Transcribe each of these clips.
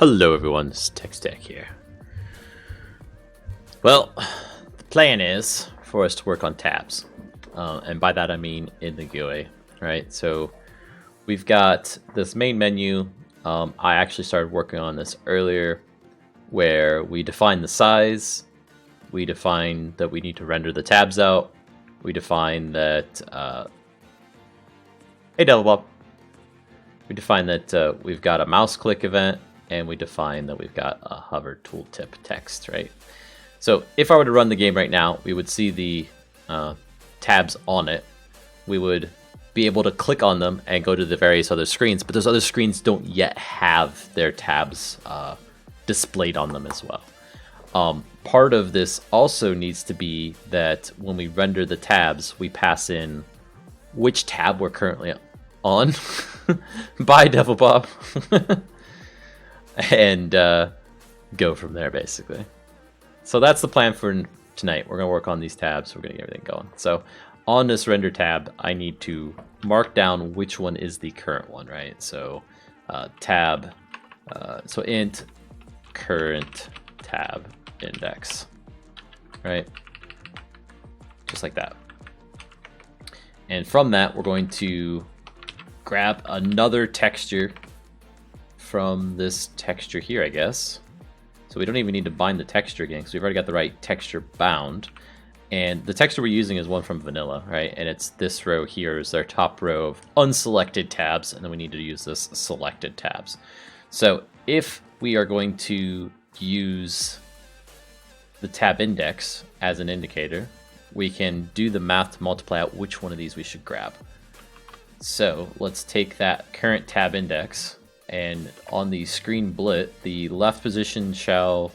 Hello everyone, it's TechStack here. Well, the plan is for us to work on tabs. And by that I mean in the GUI, right? So we've got this main menu. I actually started working on this earlier where we define the size, we define that we need to render the tabs out, we define that, hey Delbob, we define that we've got a mouse click event, and we define that we've got a hover tooltip text, right? So if I were to run the game right now, we would see the tabs on it. We would be able to click on them and go to the various other screens, but those other screens don't yet have their tabs displayed on them as well. Part of this also needs to be that when we render the tabs, we pass in which tab we're currently on. Bye, Devil Bob. And go from there, basically. So that's the plan for tonight. We're going to work on these tabs. We're going to get everything going. So on this render tab, I need to mark down which one is the current one, right? So tab, so int current tab index, right? Just like that. And from that, we're going to grab another texture from this texture here, I guess. So we don't even need to bind the texture again because we've already got the right texture bound. And the texture we're using is one from vanilla, right? And it's this row here is our top row of unselected tabs, and then we need to use this selected tabs. So if we are going to use the tab index as an indicator, we can do the math to multiply out which one of these we should grab. So let's take that current tab index, and on the screen blit, the left position shall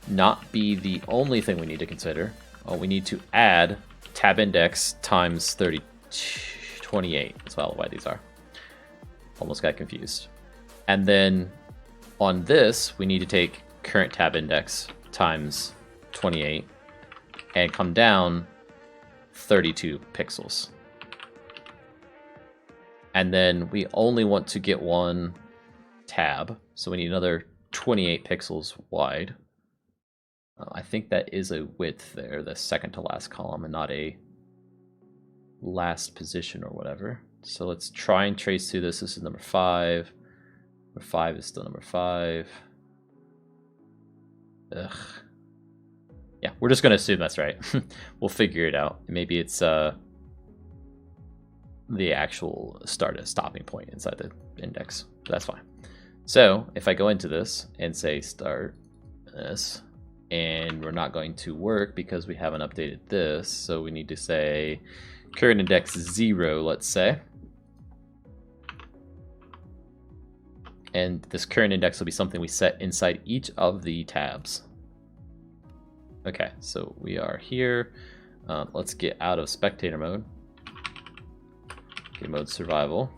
not be the only thing we need to consider. We need to add tab index times 28. That's why these are. Almost got confused. And then on this, we need to take current tab index times 28 and come down 32 pixels. And then we only want to get one tab, so we need another 28 pixels wide. I think that is a width there, the second to last column, and not a last position or whatever. So let's try and trace through this. This is number 5. Number 5 is still number 5. Ugh. Yeah, we're just going to assume that's right. We'll figure it out. Maybe it's the actual stopping point inside the index. That's fine. So if I go into this and say start this, and we're not going to work because we haven't updated this, so we need to say current index 0, let's say. And this current index will be something we set inside each of the tabs. Okay, so we are here. Let's get out of spectator mode. Game mode survival.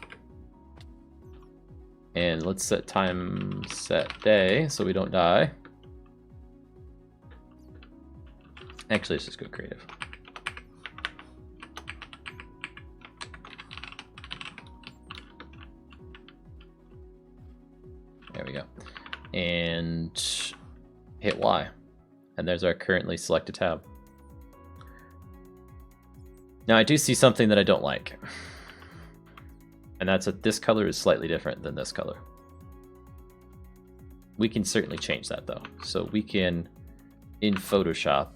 And let's set time, set day, so we don't die. Actually, let's just go creative. There we go. And hit Y. And there's our currently selected tab. Now I do see something that I don't like. And that's that this color is slightly different than this color. We can certainly change that though. So we can, in Photoshop,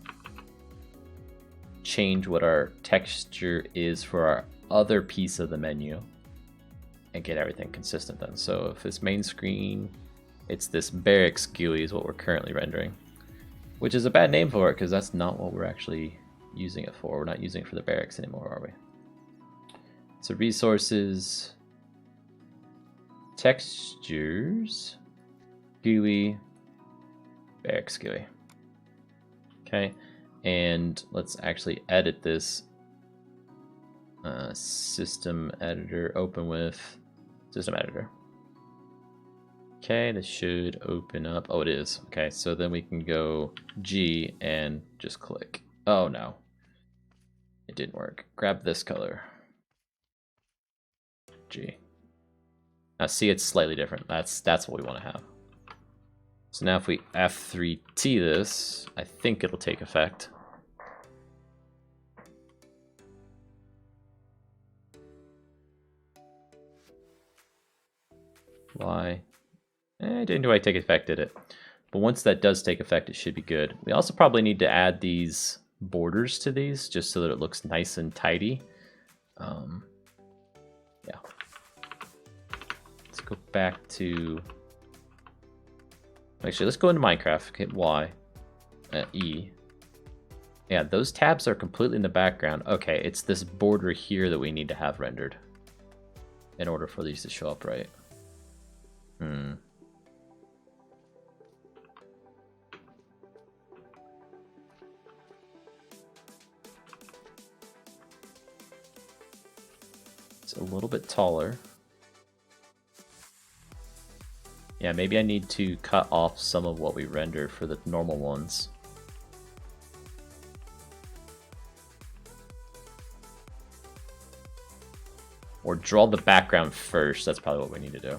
change what our texture is for our other piece of the menu and get everything consistent then. So if this main screen, it's this barracks GUI is what we're currently rendering, which is a bad name for it because that's not what we're actually using it for. We're not using it for the barracks anymore, are we? So resources, textures, GUI, barracks GUI. Okay, and let's actually edit this system editor, open with system editor. Okay, this should open up. Oh, it is. Okay, so then we can go G and just click. Oh no, it didn't work. Grab this color. G. Now see, it's slightly different. That's what we want to have. So now if we F3T this, I think it'll take effect. Why? Didn't quite take effect, did it? But once that does take effect, it should be good. We also probably need to add these borders to these, just so that it looks nice and tidy. Yeah. Let's go back to... Actually, let's go into Minecraft, hit Y, E. Yeah, those tabs are completely in the background. Okay, it's this border here that we need to have rendered in order for these to show up right. It's a little bit taller. Yeah, maybe I need to cut off some of what we rendered for the normal ones. Or draw the background first. That's probably what we need to do.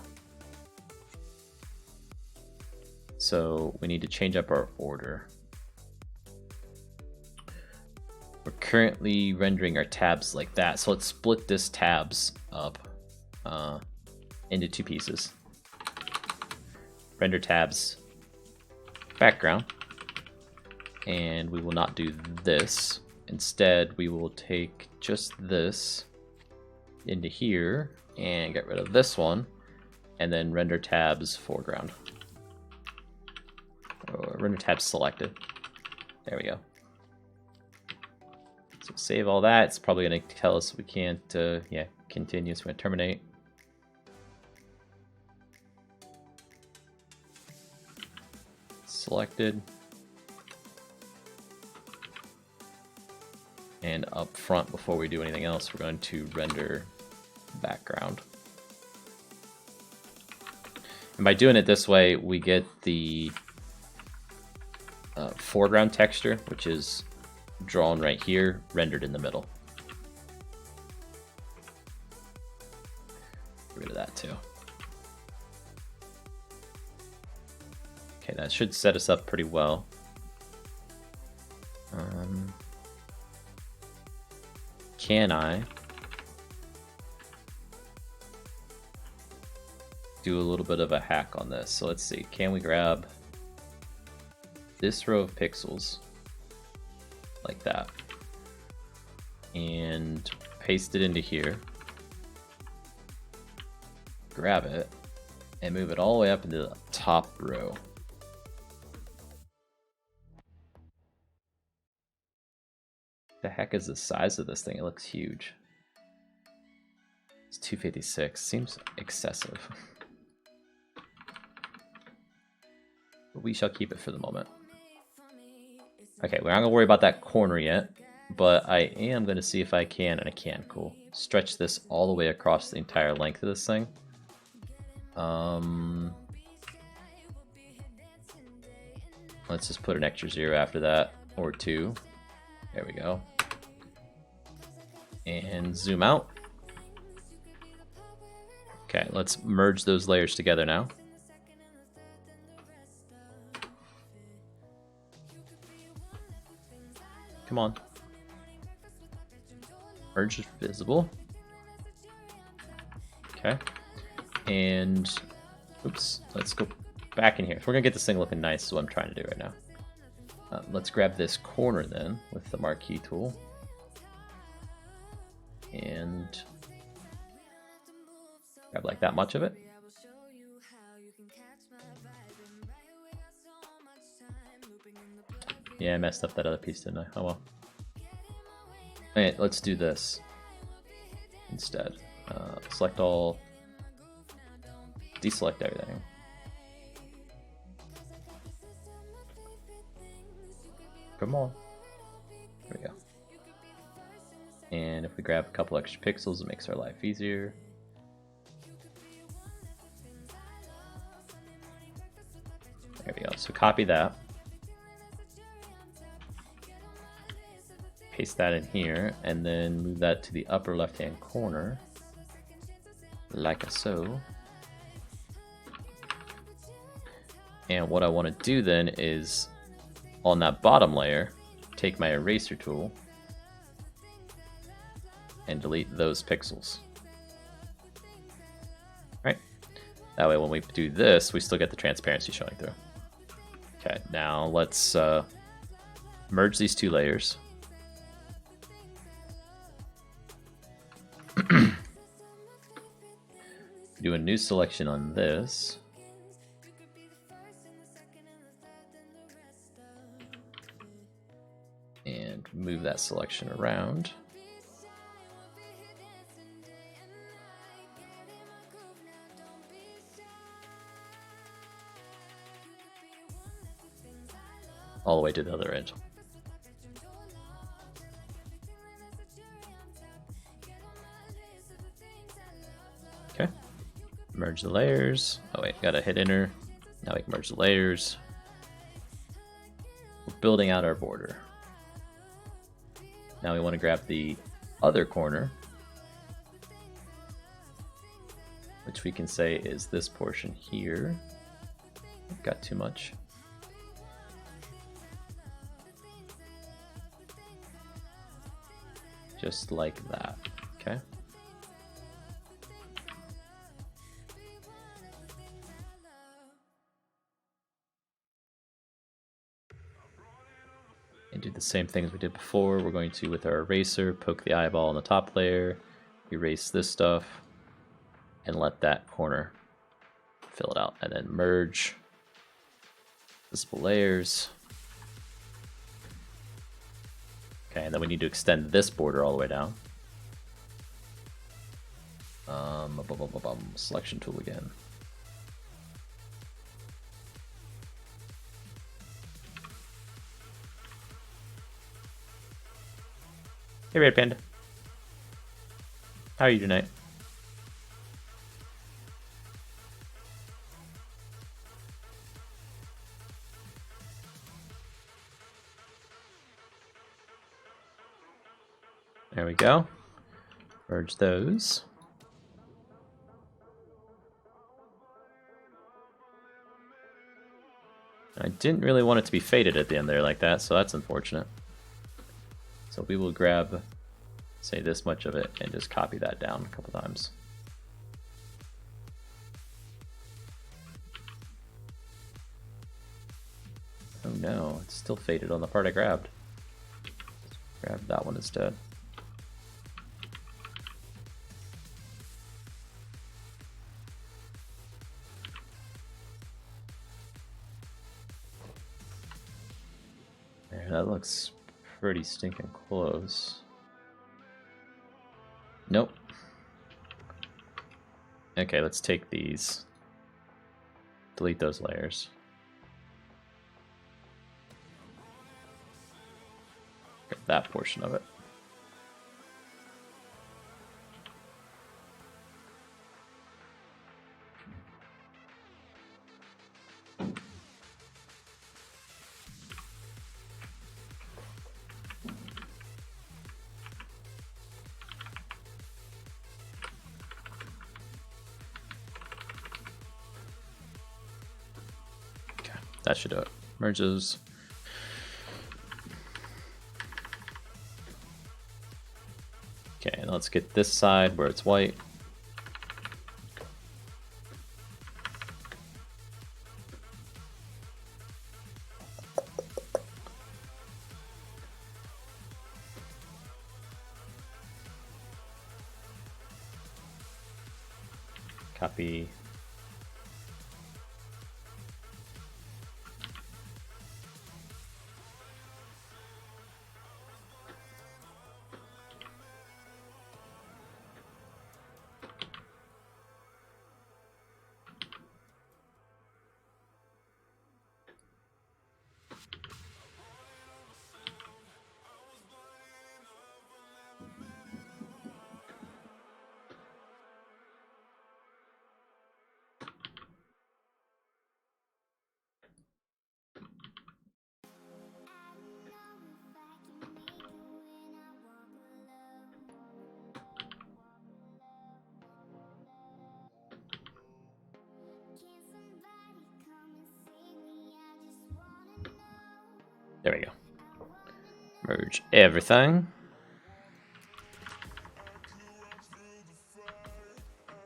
So we need to change up our order. We're currently rendering our tabs like that. So let's split this tabs up into two pieces. Render tabs background. And we will not do this. Instead, we will take just this into here and get rid of this one. And then render tabs foreground. Or render tabs selected. There we go. So save all that. It's probably going to tell us we can't, yeah, continue. So we're going to terminate. Selected. And up front, before we do anything else, we're going to render background. And by doing it this way, we get the foreground texture, which is drawn right here, rendered in the middle. Get rid of that too. Okay, that should set us up pretty well. Can I do a little bit of a hack on this? So let's see, can we grab this row of pixels like that and paste it into here, grab it and move it all the way up into the top row. The heck is the size of this thing? It looks huge. It's 256. Seems excessive. But we shall keep it for the moment. Okay, we're not going to worry about that corner yet, but I am going to see if I can, and I can, cool, stretch this all the way across the entire length of this thing. Let's just put an extra 0 after that, or 2. There we go. And zoom out. Okay, let's merge those layers together now. Come on. Merge is visible. Okay. And, oops, let's go back in here. So we're gonna get this thing looking nice, is what I'm trying to do right now. Let's grab this corner then with the marquee tool. And grab like that much of it. Yeah, I messed up that other piece, didn't I? Oh well. Alright, let's do this instead. Select all, deselect everything. Come on. There we go. And if we grab a couple extra pixels, it makes our life easier. There we go. So copy that. Paste that in here, and then move that to the upper left-hand corner, like so. And what I want to do then is, on that bottom layer, take my eraser tool and delete those pixels. Right? That way when we do this, we still get the transparency showing through. Okay, now let's merge these two layers. Do a new selection on this. And move that selection around. All the way to the other edge. Okay. Merge the layers. Oh wait, gotta hit enter. Now we can merge the layers. We're building out our border. Now we want to grab the other corner, which we can say is this portion here. Got too much. Just like that, okay? And do the same thing as we did before. We're going to, with our eraser, poke the eyeball on the top layer, erase this stuff, and let that corner fill it out. And then merge visible layers. Okay, and then we need to extend this border all the way down. Selection tool again. Hey, Red Panda. How are you tonight? There we go. Merge those. I didn't really want it to be faded at the end there like that, so that's unfortunate. So we will grab, say, this much of it and just copy that down a couple times. Oh no, it's still faded on the part I grabbed. Grab that one instead. There, that looks pretty stinking close. Nope. Okay, let's take these. Delete those layers. Get that portion of it. That should do it. Merge those. Okay, and let's get this side where it's white. Copy. There we go. Merge everything.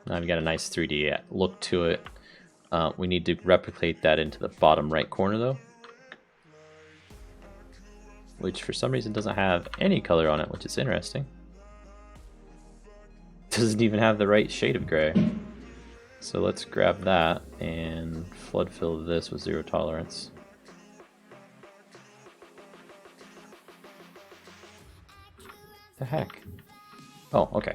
Now we've got a nice 3D look to it. We need to replicate that into the bottom right corner though, which for some reason doesn't have any color on it, which is interesting. Doesn't even have the right shade of gray. So let's grab that and flood fill this with 0 tolerance. The heck? Oh, okay.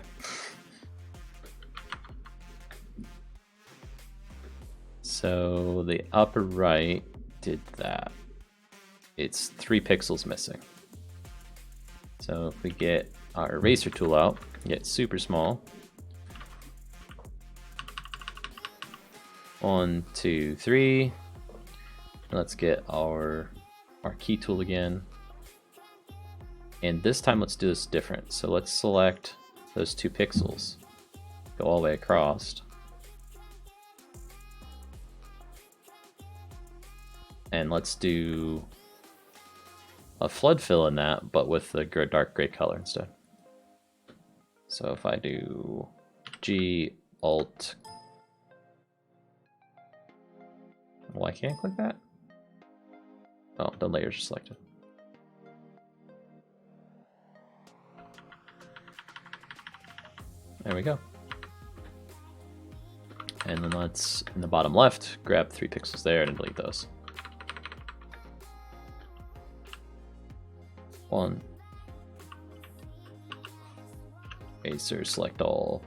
So the upper right did that. It's 3 pixels missing. So if we get our eraser tool out, get super small. 1, 2, 3. Let's get our key tool again. And this time let's do this different. So let's select those 2 pixels. Go all the way across. And let's do a flood fill in that, but with the dark gray color instead. So if I do G, Alt, why can't I click that? Oh, the layers are selected. There we go. And then let's, in the bottom left, grab 3 pixels there and delete those. 1. Eraser, select all.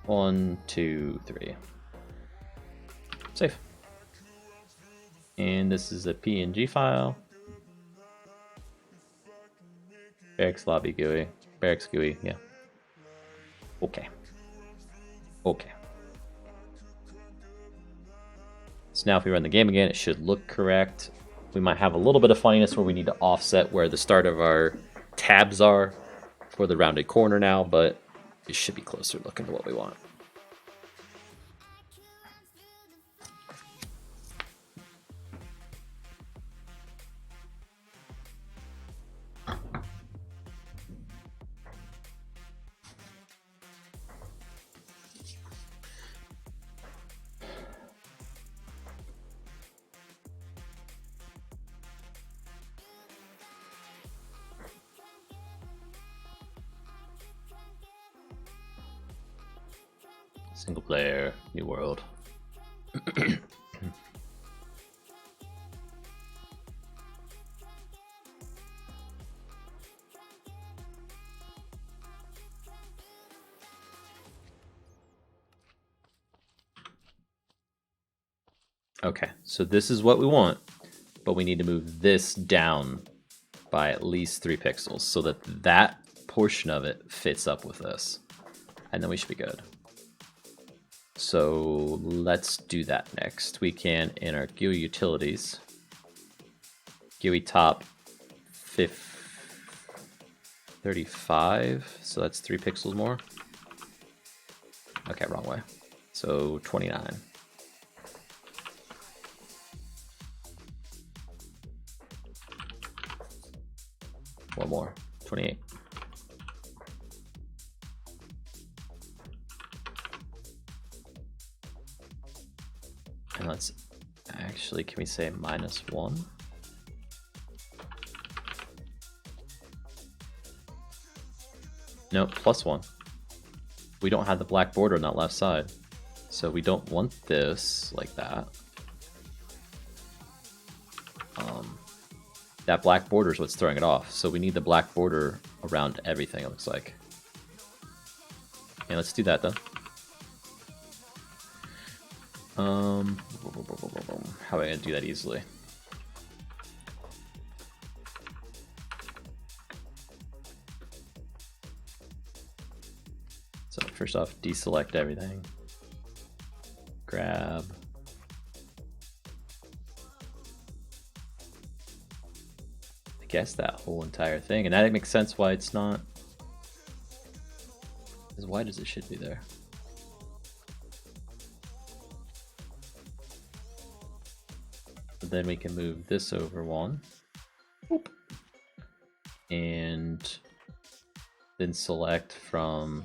1, 2, 3. Save. And this is a PNG file. Barracks lobby GUI. Barracks GUI, yeah. Okay. Okay. So now if we run the game again, it should look correct. We might have a little bit of funniness where we need to offset where the start of our tabs are for the rounded corner now, but it should be closer looking to what we want. Single player, new world. Okay, so this is what we want, but we need to move this down by at least 3 pixels so that that portion of it fits up with this. And then we should be good. So let's do that next. We can, in our GUI utilities, GUI top 35, so that's 3 pixels more. Okay, wrong way. So 29. One more, 28. And let's actually, can we say -1? No, +1. We don't have the black border on that left side. So we don't want this like that. That black border is what's throwing it off. So we need the black border around everything, it looks like. And let's do that then. How am I gonna do that easily? So first off, deselect everything. Grab. I guess that whole entire thing, and that makes sense why it's not as wide as it should be there. Then we can move this over 1. and then select from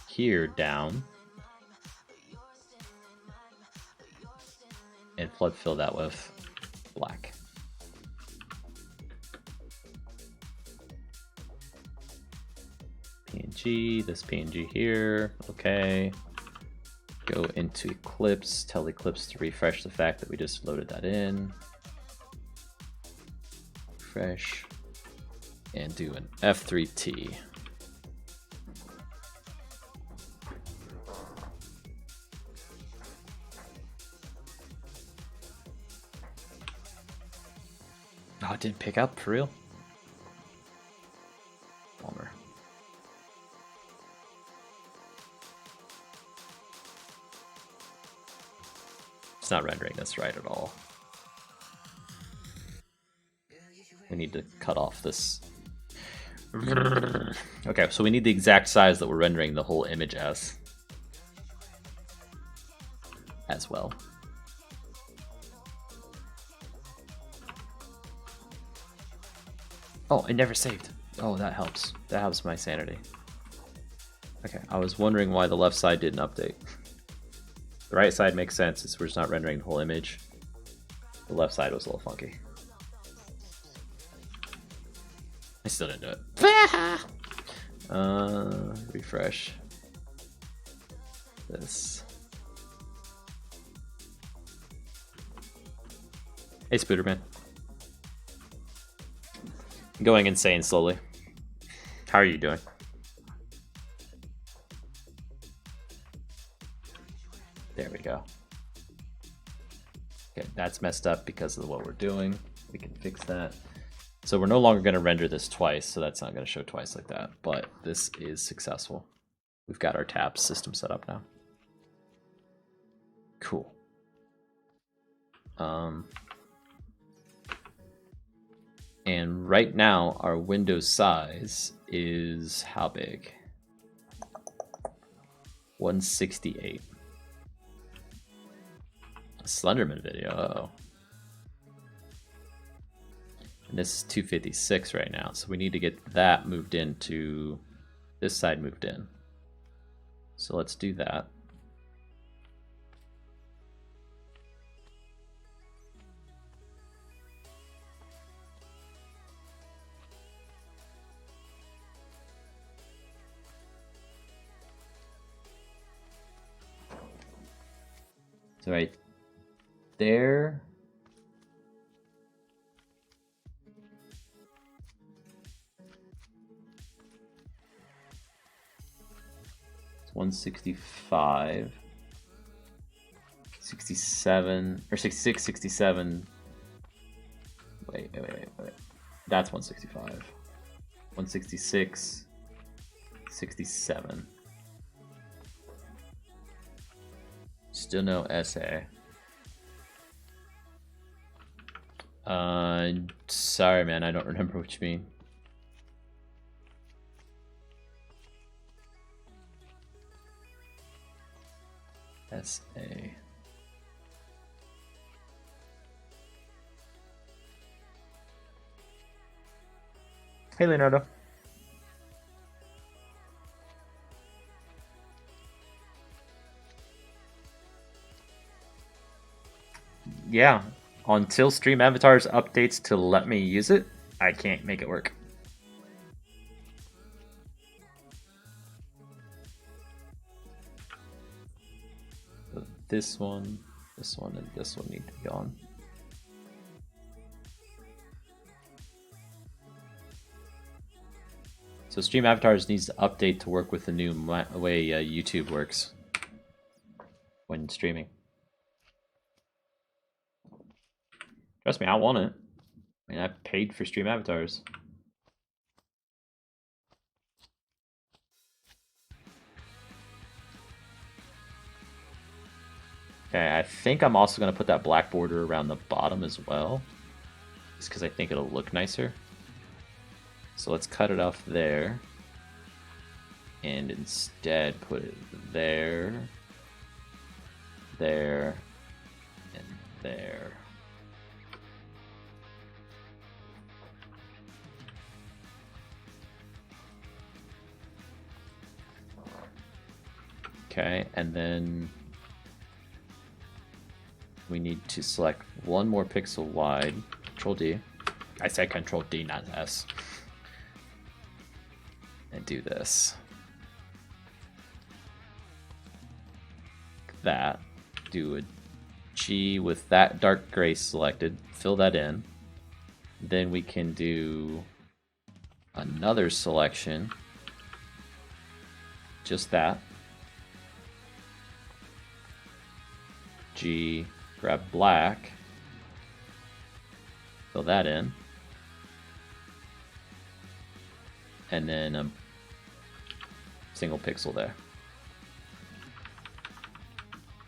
here down and flood fill that with black. PNG, this PNG here, okay. Go into Eclipse, tell Eclipse to refresh the fact that we just loaded that in. Refresh, and do an F3T. Oh, it didn't pick up, for real? Bummer. It's not rendering this right at all. We need to cut off this. Okay, so we need the exact size that we're rendering the whole image as well. Oh, it never saved. Oh, that helps. That helps my sanity. Okay, I was wondering why the left side didn't update. The right side makes sense, it's we're just not rendering the whole image. The left side was a little funky. I still didn't do it. Refresh. This. Hey, Spooderman. Going insane slowly. How are you doing? There we go. Okay, that's messed up because of what we're doing. We can fix that. So we're no longer going to render this twice, so that's not going to show twice like that. But this is successful. We've got our tab system set up now. Cool. And right now, our window size is how big? 168. Slenderman video, uh-oh. And this is 256 right now, so we need to get that moved into this side moved in. So let's do that. So right there. It's 165. 67 or 66, 67. Wait. That's 165. 166, 67. Still no SA. Sorry, man, I don't remember what you mean. SA. Hey, Leonardo. Yeah, until Stream Avatars updates to let me use it, I can't make it work. So this one, and this one need to be on. So Stream Avatars needs to update to work with the new way YouTube works when streaming. Trust me, I want it. I mean, I paid for Stream Avatars. Okay, I think I'm also going to put that black border around the bottom as well. Just because I think it'll look nicer. So let's cut it off there. And instead put it there, there, and there. Okay, and then we need to select one more pixel wide. Control D. I said Control D, not S. And do this. That. Do a G with that dark gray selected. Fill that in. Then we can do another selection. Just that. G, grab black. Fill that in. And then a single pixel there.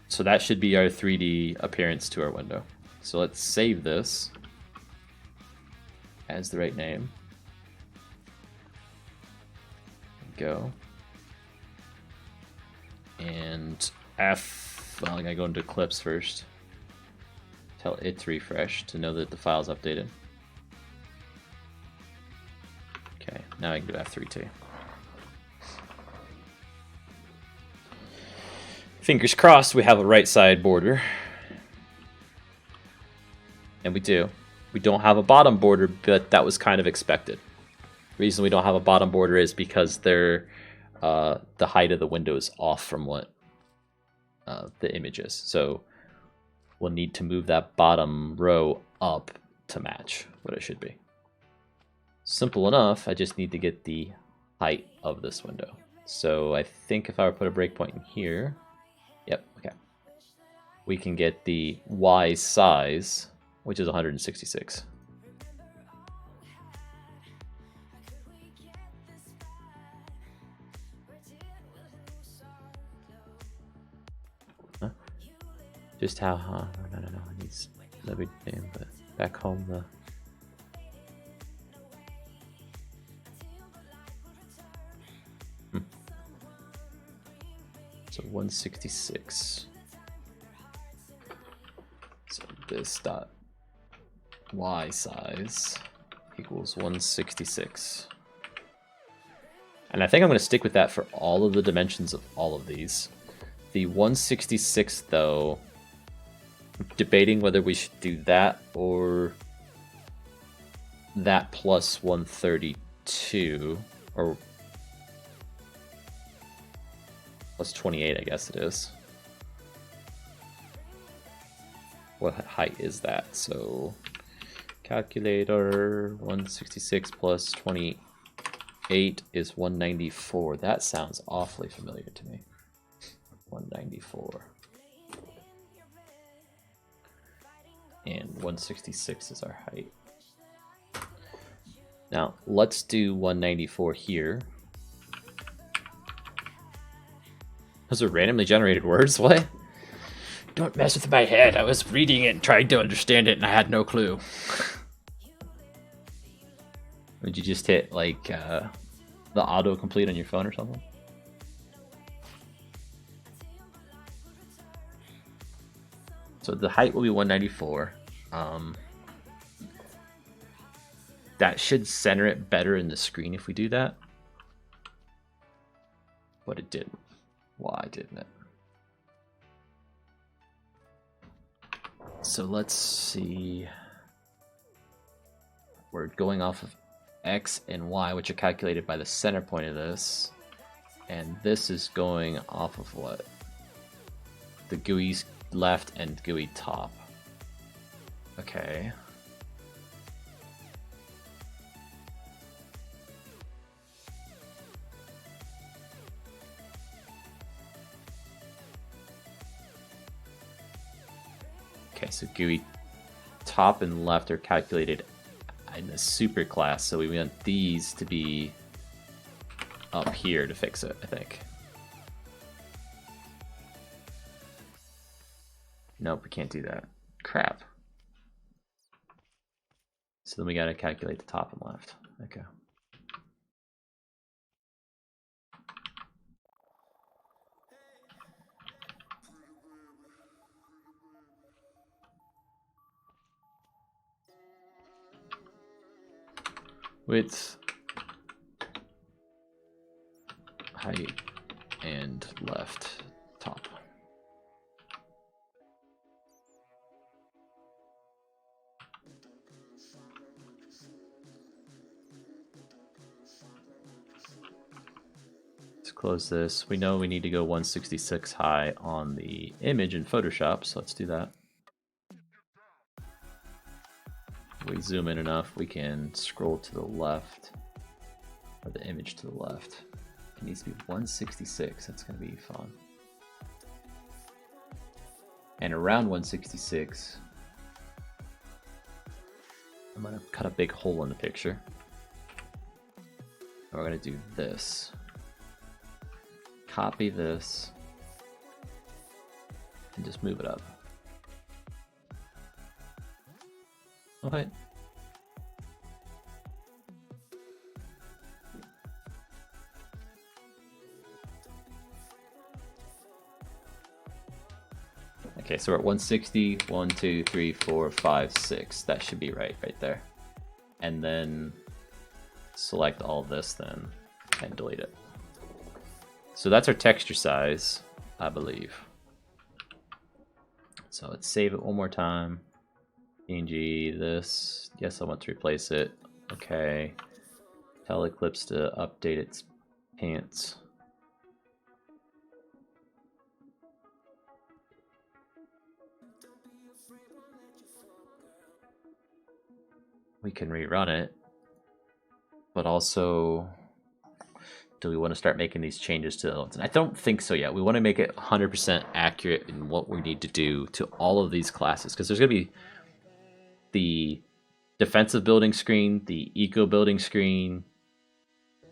So that should be our 3D appearance to our window. So let's save this as the right name. Go. And F, well, I gotta go into Clips first. Tell it to refresh to know that the file's updated. Okay, now I can do F3 too. Fingers crossed we have a right side border. And we do. We don't have a bottom border, but that was kind of expected. The reason we don't have a bottom border is because the height of the window is off from what the image is. So we'll need to move that bottom row up to match what it should be. Simple enough, I just need to get the height of this window. So I think if I were to put a breakpoint in here, yep, okay. We can get the Y size, which is 166. Huh? Just how, no, it needs everything, but back home the... So 166. So this dot Y size equals 166. And I think I'm going to stick with that for all of the dimensions of all of these. The 166 though, I'm debating whether we should do that or that plus 132 or plus 28, I guess it is. What height is that? So calculator, 166 plus 28 is 194. That sounds awfully familiar to me. 194. And 166 is our height. Now let's do 194 here. Those are randomly generated words? What? Don't mess with my head. I was reading it and trying to understand it and I had no clue. Would you just hit like the autocomplete on your phone or something? So the height will be 194. That should center it better in the screen if we do that. But it didn't. Why didn't it? So let's see. We're going off of X and Y, which are calculated by the center point of this. And this is going off of what? The GUI left and GUI top. Okay. Okay, so GUI top and left are calculated in the super class, so we want these to be up here to fix it, I think. Nope, we can't do that. Crap. So then we gotta calculate the top and left. Okay. Width, height, and left close this. We know we need to go 166 high on the image in Photoshop, so let's do that. If we zoom in enough, we can scroll to the left, or the image to the left. It needs to be 166, that's gonna be fun. And around 166, I'm gonna cut a big hole in the picture. And we're gonna do this. Copy this, and just move it up. Okay. Okay, so we're at 160, 1, 2, 3, 4, 5, 6. That should be right there. And then select all this then and delete it. So that's our texture size, I believe. So let's save it one more time. PNG, this. Yes, I want to replace it. Okay. Tell Eclipse to update its pants. We can rerun it, but also, do we want to start making these changes to the ones? I don't think so yet. We want to make it 100% accurate in what we need to do to all of these classes, because there's going to be the defensive building screen, the eco building screen,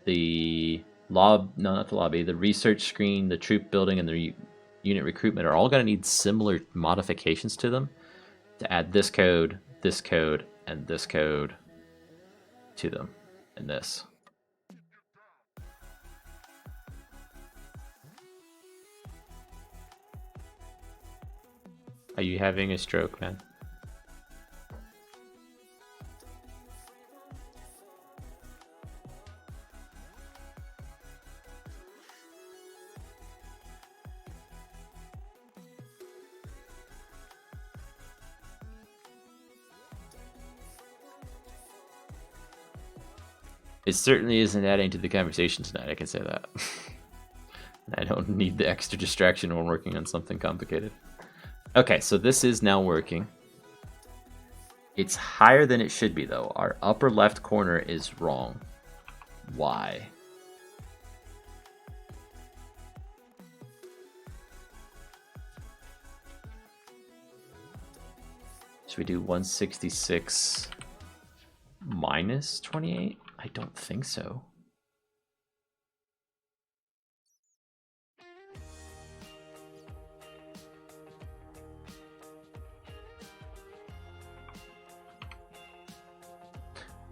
the the research screen, the troop building, and the unit recruitment are all going to need similar modifications to them to add this code, and this code to them, and this. Are you having a stroke, man? It certainly isn't adding to the conversation tonight, I can say that. I don't need the extra distraction when working on something complicated. Okay, so this is now working. It's higher than it should be, though. Our upper left corner is wrong. Why? Should we do 166 minus 28? I don't think so.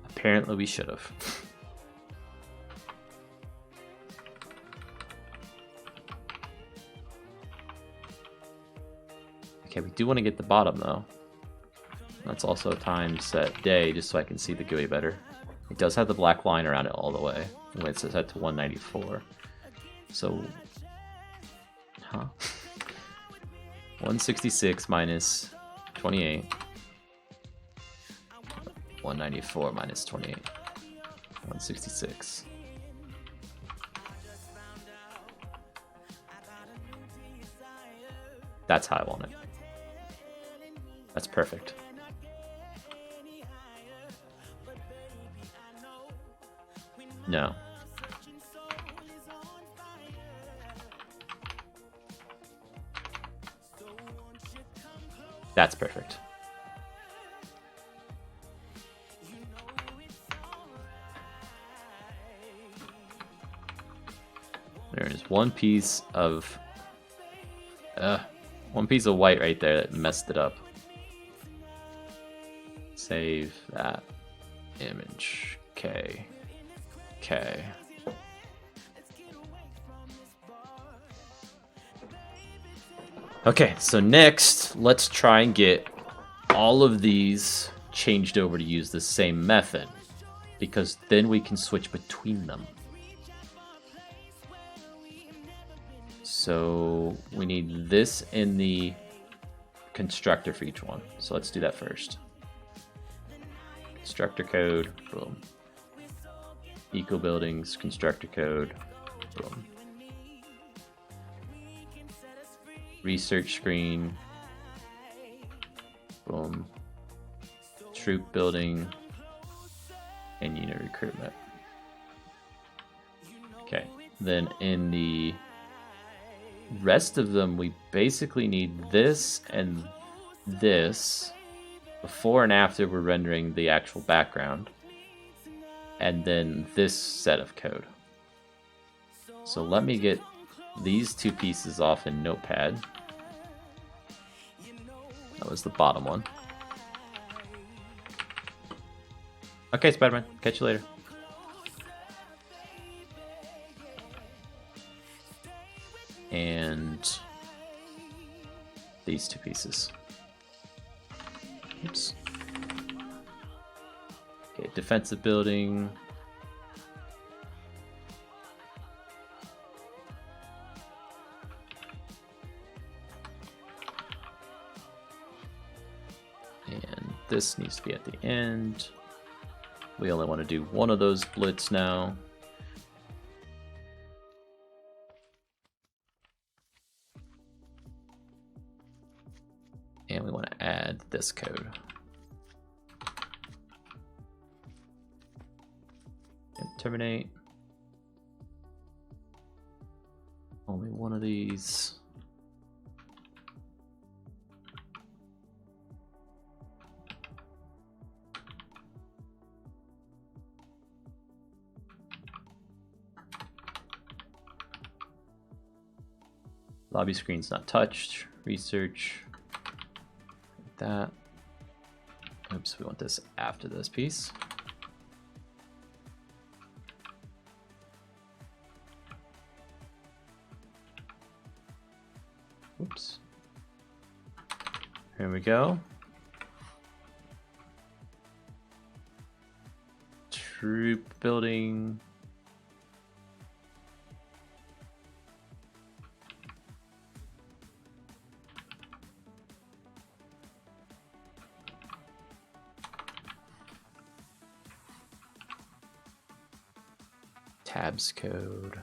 Apparently we should have. Okay, we do want to get the bottom though. Let's also time set day just so I can see the GUI better. It does have the black line around it all the way when it's set to 194. So, 166 minus 28. 194 minus 28. 166. That's how I want it. That's perfect. No. That's perfect. There is one piece of white right there that messed it up. Save that image. Okay. Okay. Okay, so next, let's try and get all of these changed over to use the same method, because then we can switch between them. So we need this in the constructor for each one. So let's do that first. Constructor code, boom. Eco buildings, constructor code, boom. research screen, boom, troop building, and unit recruitment. Okay, then in the rest of them, we basically need this and this. Before and after we're rendering the actual background, and then this set of code. So let me get these two pieces off in Notepad. That was the bottom one. Okay, Spider-Man, catch you later. And these two pieces. Oops. Okay, defensive building. And this needs to be at the end. We only want to do one of those blitz now. And we want to add this code. And terminate. Only one of these. Lobby screen's not touched. Research. Like that. Oops, we want this after this piece. Oops. Here we go. Troop building. Tabs code.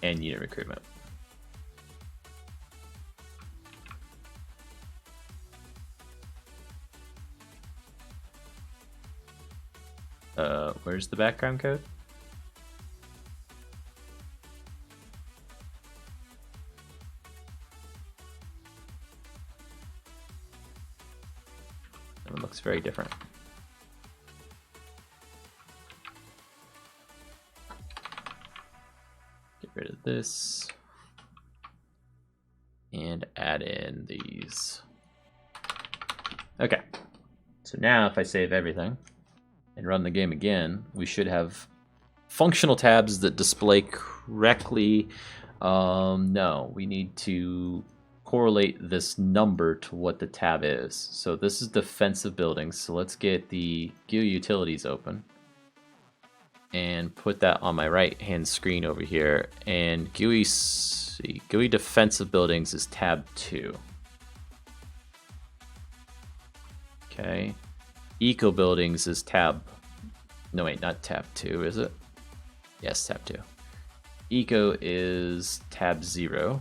And unit recruitment. Where's the background code? That one looks very different. Get rid of this. And add in these. Okay. So now if I save everything and run the game again, we should have functional tabs that display correctly. No, we need to correlate this number to what the tab is. So this is defensive buildings. So let's get the GUI utilities open and put that on my right hand screen over here. And GUI defensive buildings is tab 2. Okay. Eco buildings is tab, no wait, not tab 2, is it? Yes, tab 2. Eco is tab 0.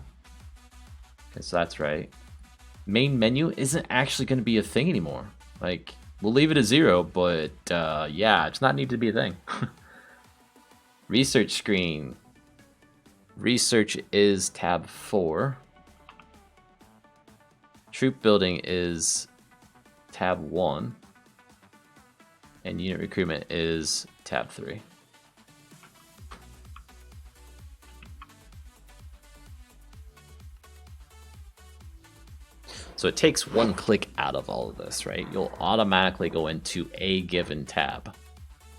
Okay, so that's right. Main menu isn't actually going to be a thing anymore. Like, we'll leave it as 0, but yeah, it's not need to be a thing. Research screen. Research is tab 4. Troop building is tab 1. And unit recruitment is tab 3. So it takes one click out of all of this, right? You'll automatically go into a given tab,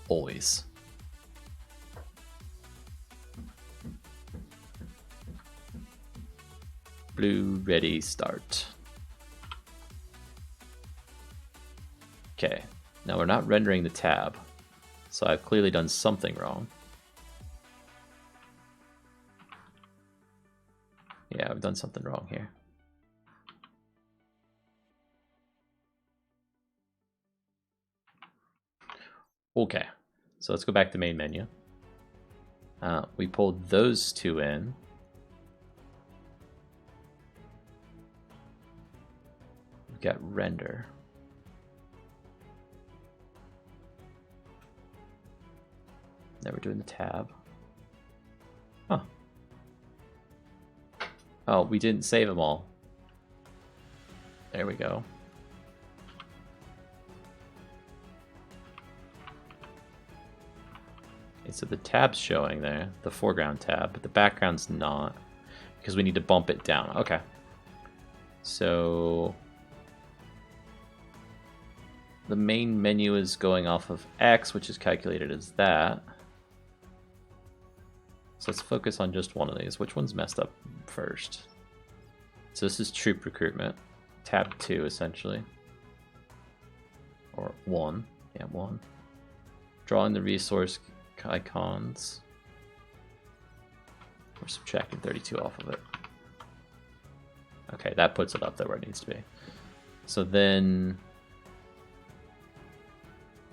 always. Blue, ready, start. Okay, now we're not rendering the tab, so I've clearly done something wrong. Yeah, I've done something wrong here. Okay, so let's go back to main menu. We pulled those two in. We've got render. Now we're doing the tab. Huh. Oh, we didn't save them all. There we go. Okay, so the tab's showing there, the foreground tab, but the background's not, because we need to bump it down. Okay. So the main menu is going off of X, which is calculated as that. So let's focus on just one of these. Which one's messed up first? So this is troop recruitment. Tab 2, essentially. Or 1. Yeah, 1. Drawing the resource icons. We're subtracting 32 off of it. Okay, that puts it up there where it needs to be. So then,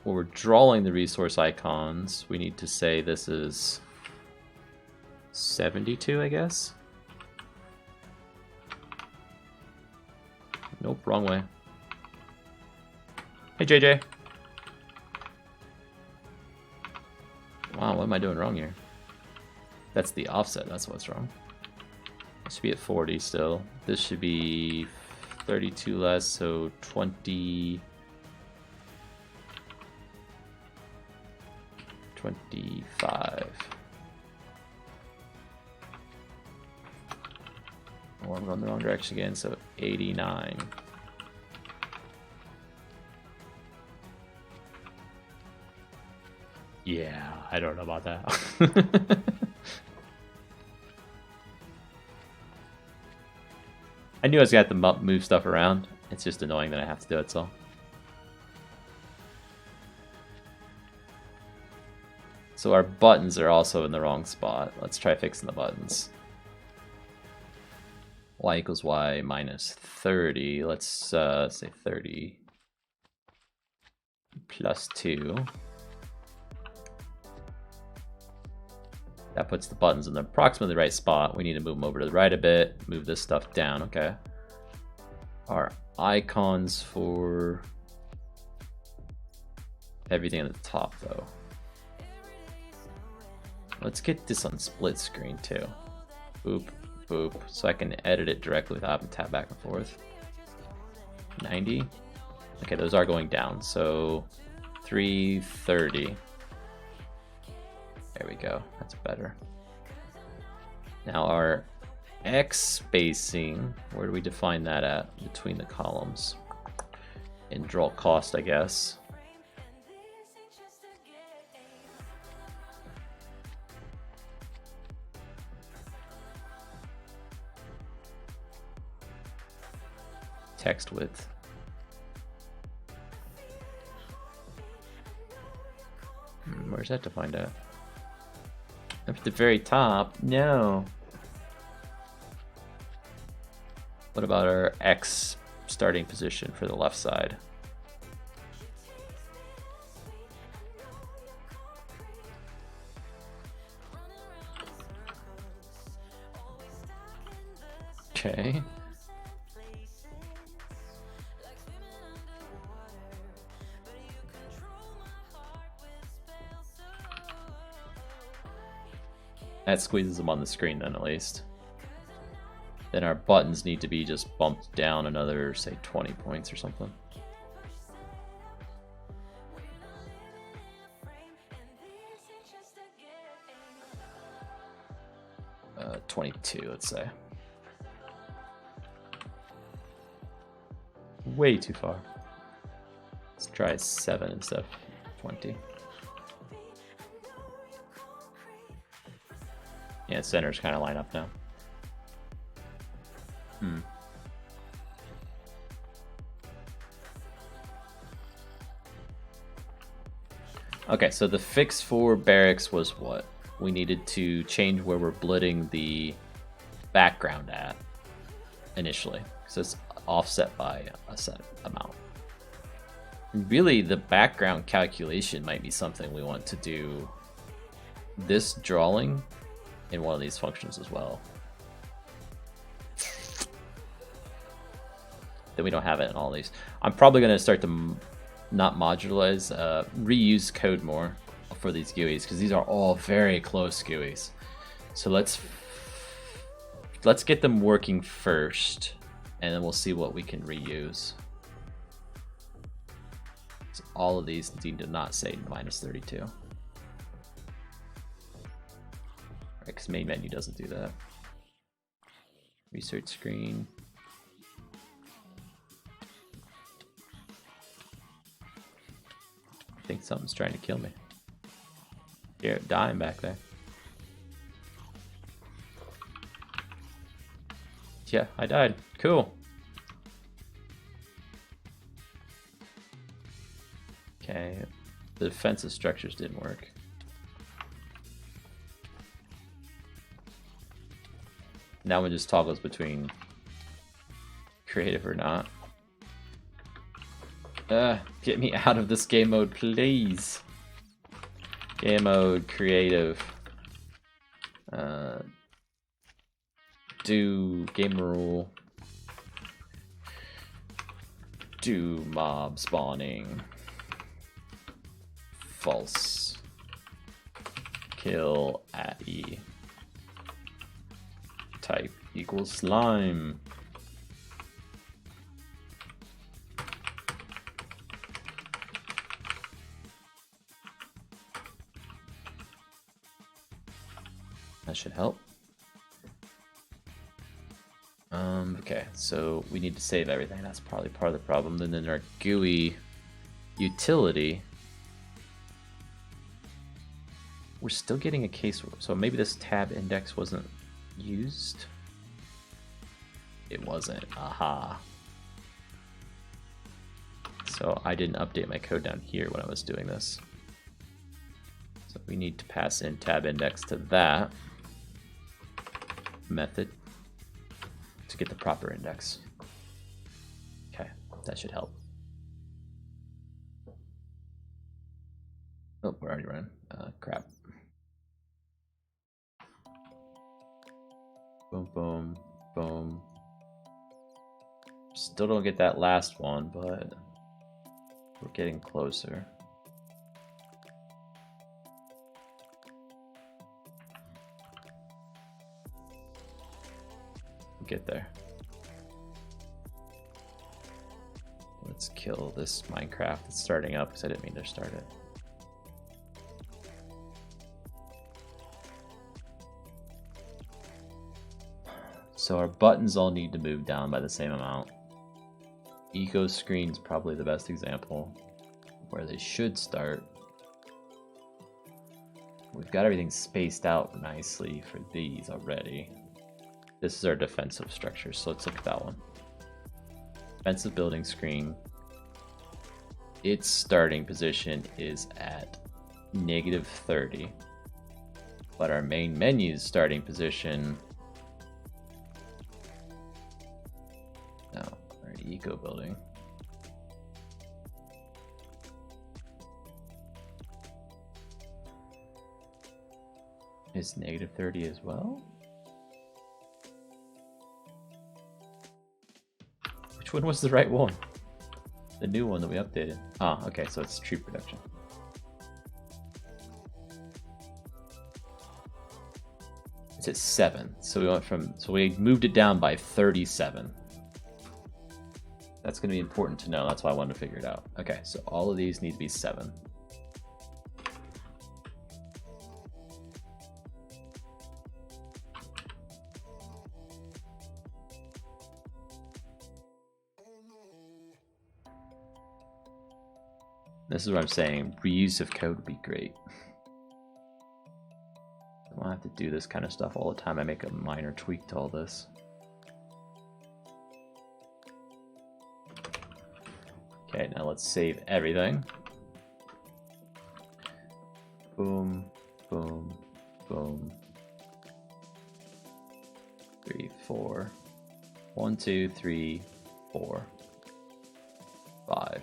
when we're drawing the resource icons, we need to say this is 72, I guess? Nope, wrong way. Hey, JJ. Wow, what am I doing wrong here? That's the offset, that's what's wrong. It should be at 40 still. This should be 32 less, so 20... 25. Oh, I'm going the wrong direction again, so 89. Yeah, I don't know about that. I knew I was going to have to move stuff around. It's just annoying that I have to do it, so. So our buttons are also in the wrong spot. Let's try fixing the buttons. Y equals Y minus 30. Let's say 30 plus 2. That puts the buttons in the approximately right spot. We need to move them over to the right a bit, move this stuff down, okay. Our icons for everything at the top though. Let's get this on split screen too. Boop, boop, so I can edit it directly without having to tab back and forth. 90. Okay, those are going down, so 330. There we go, that's better. Now our X spacing, where do we define that at? Between the columns. In draw cost, I guess. Text width. Where's that defined at? Up at the very top? No. What about our X starting position for the left side? Okay. That squeezes them on the screen then, at least. Then our buttons need to be just bumped down another, say, 20 points or something. 22, let's say. Way too far. Let's try 7 instead of 20. Yeah, centers kind of line up now. Okay, so the fix for barracks was what? We needed to change where we're blitting the background at initially. So it's offset by a set amount. Really, the background calculation might be something we want to do this drawing in one of these functions as well. Then we don't have it in all these. I'm probably going to start to not modularize, reuse code more for these GUIs, because these are all very close GUIs. So let's get them working first, and then we'll see what we can reuse. So all of these need to not say -32. Because main menu doesn't do that. Research screen. I think something's trying to kill me. You're dying back there. Yeah, I died. Cool. Okay, the defensive structures didn't work. Now it just toggles between creative or not. Get me out of this game mode, please. Game mode, creative. Do game rule. Do mob spawning. False. Kill at E. Type equals slime. That should help. Okay, so we need to save everything. That's probably part of the problem. Then in our GUI utility, we're still getting a case. So maybe this tab index wasn't used. It wasn't. Aha. So I didn't update my code down here when I was doing this. So we need to pass in tab index to that method to get the proper index. Okay, that should help. Oh, we're already running. Crap. Boom, boom, boom. Still don't get that last one, but we're getting closer. Get there. Let's kill this Minecraft that's starting up because I didn't mean to start it. So our buttons all need to move down by the same amount. Eco screen's probably the best example where they should start. We've got everything spaced out nicely for these already. This is our defensive structure, so let's look at that one. Defensive building screen. Its starting position is at -30. But our main menu's starting position... No, our eco building. Is -30 as well? Which one was the right one? The new one that we updated. Ah, okay, so it's tree production. It's at 7. So we went from, so we moved it down by 37. That's going to be important to know. That's why I wanted to figure it out. Okay, so all of these need to be 7. This is what I'm saying. Reuse of code would be great. I don't have to do this kind of stuff all the time. I make a minor tweak to all this. Okay, now let's save everything. Boom, boom, boom. 3, 4. 1, 2, 3, 4, 5.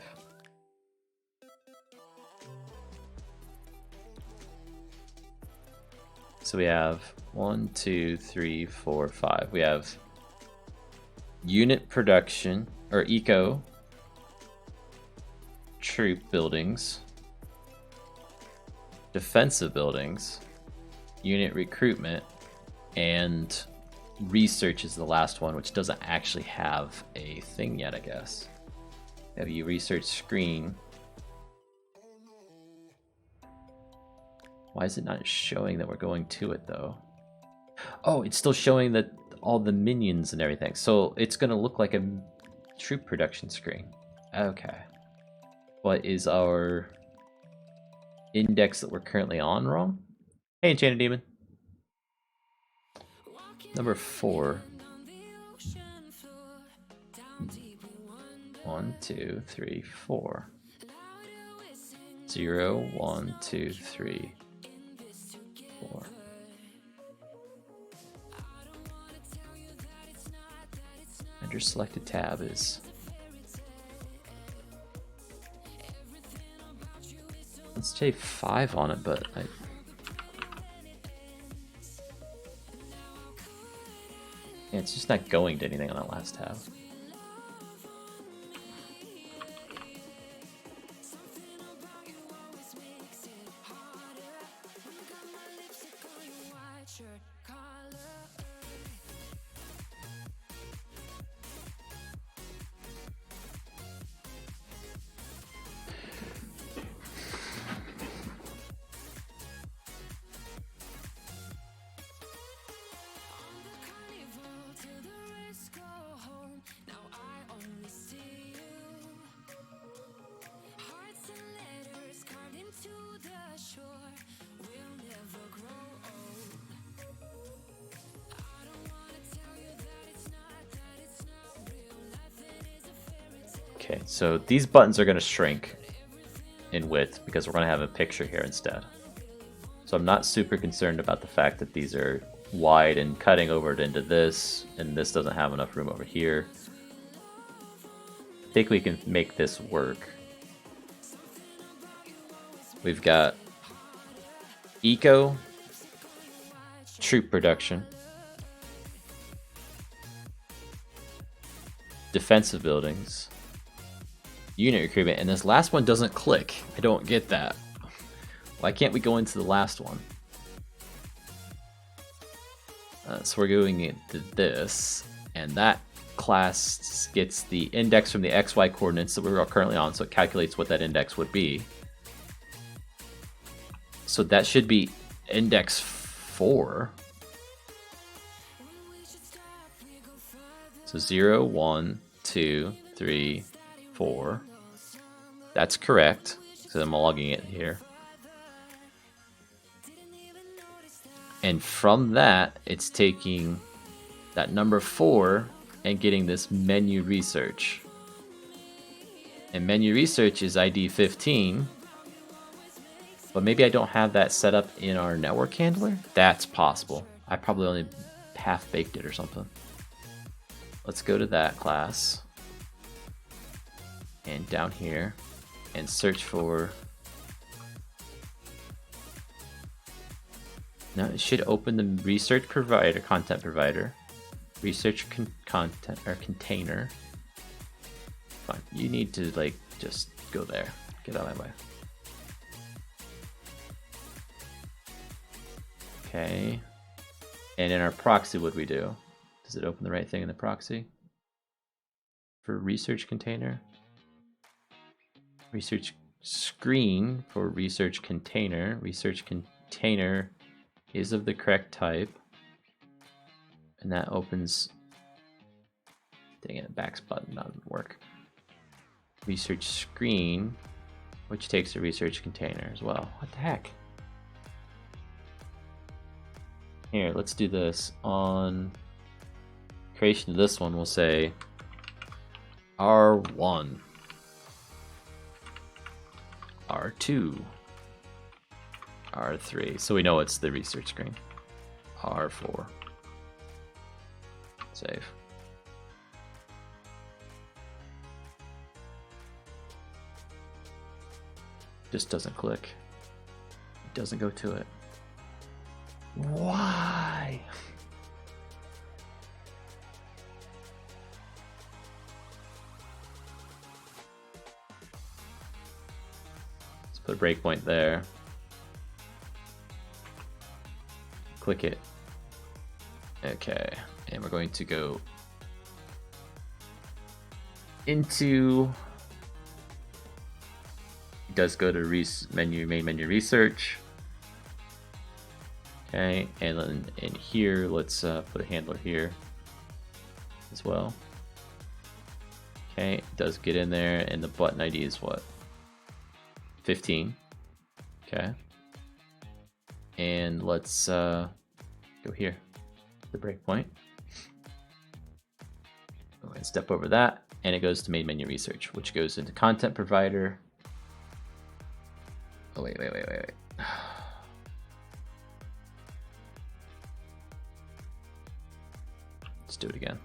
So we have 1, 2, 3, 4, 5. We have unit production or eco troop buildings, defensive buildings, unit recruitment, and research is the last one, which doesn't actually have a thing yet, I guess. Have you research screen? Why is it not showing that we're going to it though? Oh, it's still showing that all the minions and everything. So it's gonna look like a troop production screen. Okay. What is our index that we're currently on wrong? Hey, Enchanted Demon. Number 4. 1, 2, 3, 4. 0, 1, 2, 3, 4. And your selected tab is. Let's say 5 on it, but yeah, it's just not going to anything on that last tab. Okay, so these buttons are going to shrink in width because we're going to have a picture here instead. So I'm not super concerned about the fact that these are wide and cutting over it into this, and this doesn't have enough room over here. I think we can make this work. We've got eco, troop production, defensive buildings, unit recruitment, and this last one doesn't click. I don't get that. Why can't we go into the last one? So we're going into this, and that class gets the index from the XY coordinates that we're currently on, so it calculates what that index would be. So that should be index 4. So 0, 1, 2, 3, 4. That's correct. So I'm logging it here. And from that, it's taking that number 4 and getting this menu research. And menu research is ID 15. But maybe I don't have that set up in our network handler? That's possible. I probably only half-baked it or something. Let's go to that class. And down here. And search for... No, it should open the research provider, content provider. Research content, or container. Fine, you need to, like, just go there. Get out of my way. Okay. And in our proxy, what do we do? Does it open the right thing in the proxy? For research container? Research screen for research container. Research container is of the correct type. And that opens... Dang it, back's button doesn't work. Research screen, which takes a research container as well. What the heck? Here, let's do this. On creation of this one, we'll say R1, R2, R3. So we know it's the research screen. R4. Save. Just doesn't click. It doesn't go to it. Why? Let's put a breakpoint there. Click it. Okay, and we're going to go into, it does go to main menu research. Okay, and then in here, let's put a handler here as well. Okay, it does get in there, and the button ID is what? 15. Okay. And let's go here, the breakpoint. Go ahead and step over that, and it goes to main menu research, which goes into content provider. Oh, wait. Let's do it again.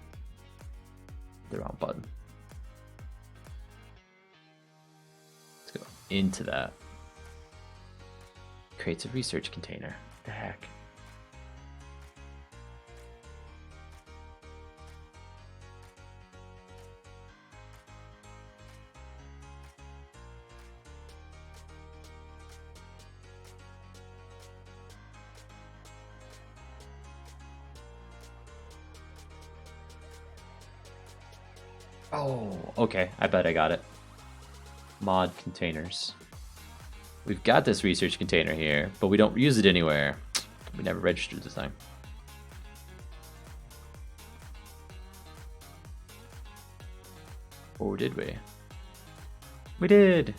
The wrong button. Let's go into that. Creates a research container. What the heck? Oh, okay. I bet I got it. Mod containers. We've got this research container here, but we don't use it anywhere. We never registered this time. Or did we? We did!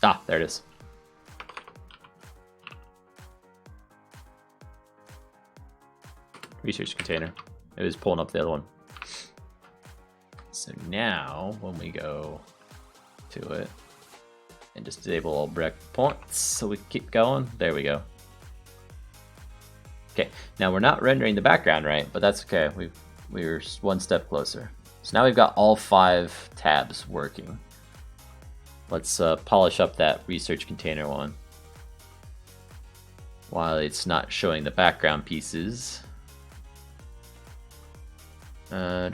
Ah, there it is. Research container. It was pulling up the other one. So now, when we go to it, and just disable all breakpoints, so we keep going, there we go. Okay, now we're not rendering the background right, but that's okay. We're one step closer. So now we've got all 5 tabs working. Let's polish up that research container one while it's not showing the background pieces. Right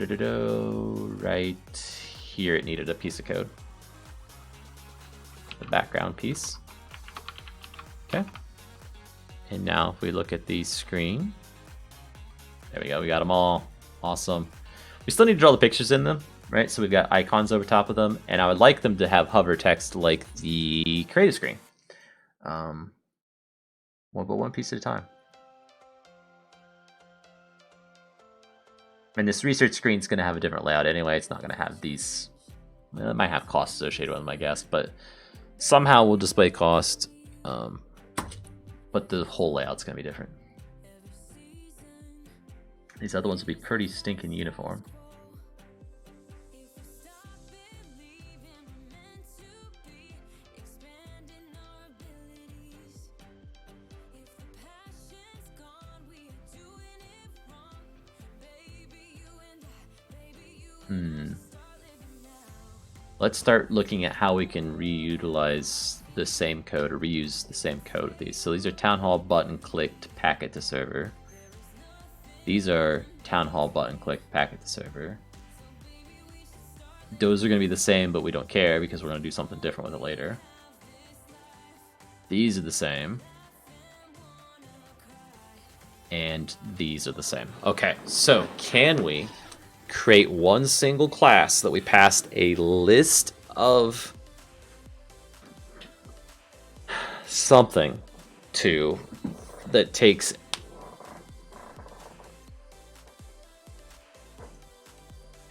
here it needed a piece of code. The background piece. Okay. And now if we look at the screen, there we go, we got them all. Awesome. We still need to draw the pictures in them, right? So we've got icons over top of them, and I would like them to have hover text like the creative screen. We'll go one piece at a time. And this research screen is going to have a different layout anyway. It's not going to have these. Well, it might have costs associated with them, I guess, but somehow we'll display cost. But the whole layout's going to be different. These other ones will be pretty stinking uniform. Let's start looking at how we can reutilize the same code or reuse the same code of these. So these are Town Hall button clicked packet to server. These are Town Hall button clicked packet to server. Those are going to be the same, but we don't care because we're going to do something different with it later. These are the same. And these are the same. Okay, so can we create one single class that we passed a list of something to that takes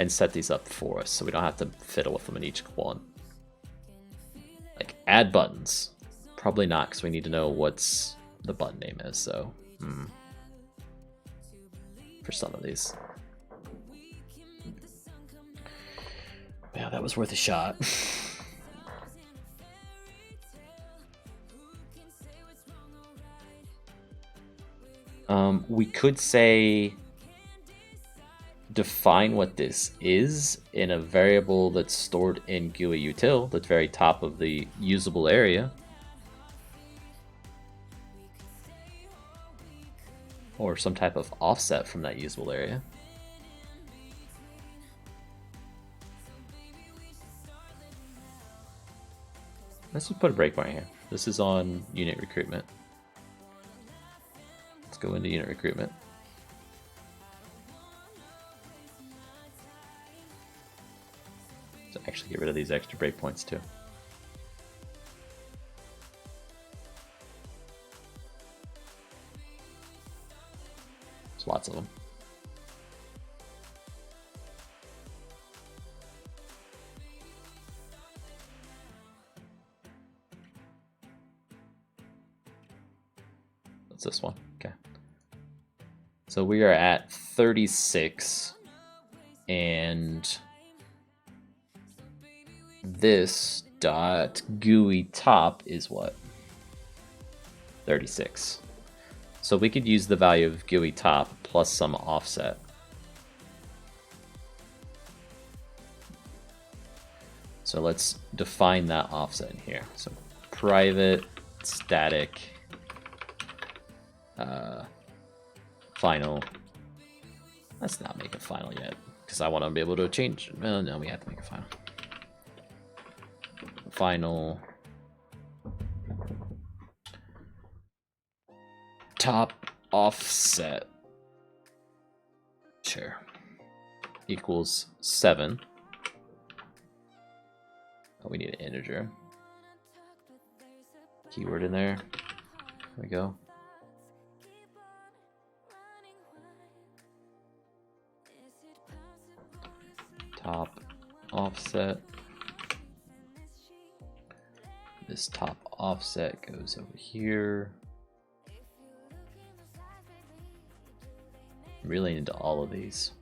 and set these up for us so we don't have to fiddle with them in each one? Like add buttons. Probably not, because we need to know what's the button name is, so for some of these. Yeah, that was worth a shot. We could say define what this is in a variable that's stored in GUI util, the very top of the usable area. Or some type of offset from that usable area. Let's just put a breakpoint here. This is on unit recruitment. Let's go into unit recruitment. So actually get rid of these extra breakpoints too. There's lots of them. What's this one? Okay. So we are at 36, and this dot GUI top is what? 36. So we could use the value of GUI top plus some offset. So let's define that offset in here. So private static final. Let's not make it final yet, because I want to be able to change. Well, no, we have to make it final. Final top offset, sure, equals 7. Oh, we need an integer. Keyword in there. There we go. Top offset. This top offset goes over here. Really into all of these.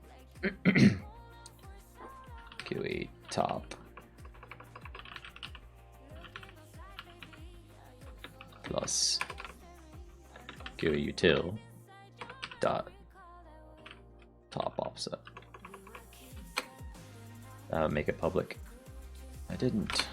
GUI top plus GUI util dot top offset. Make it public. I didn't.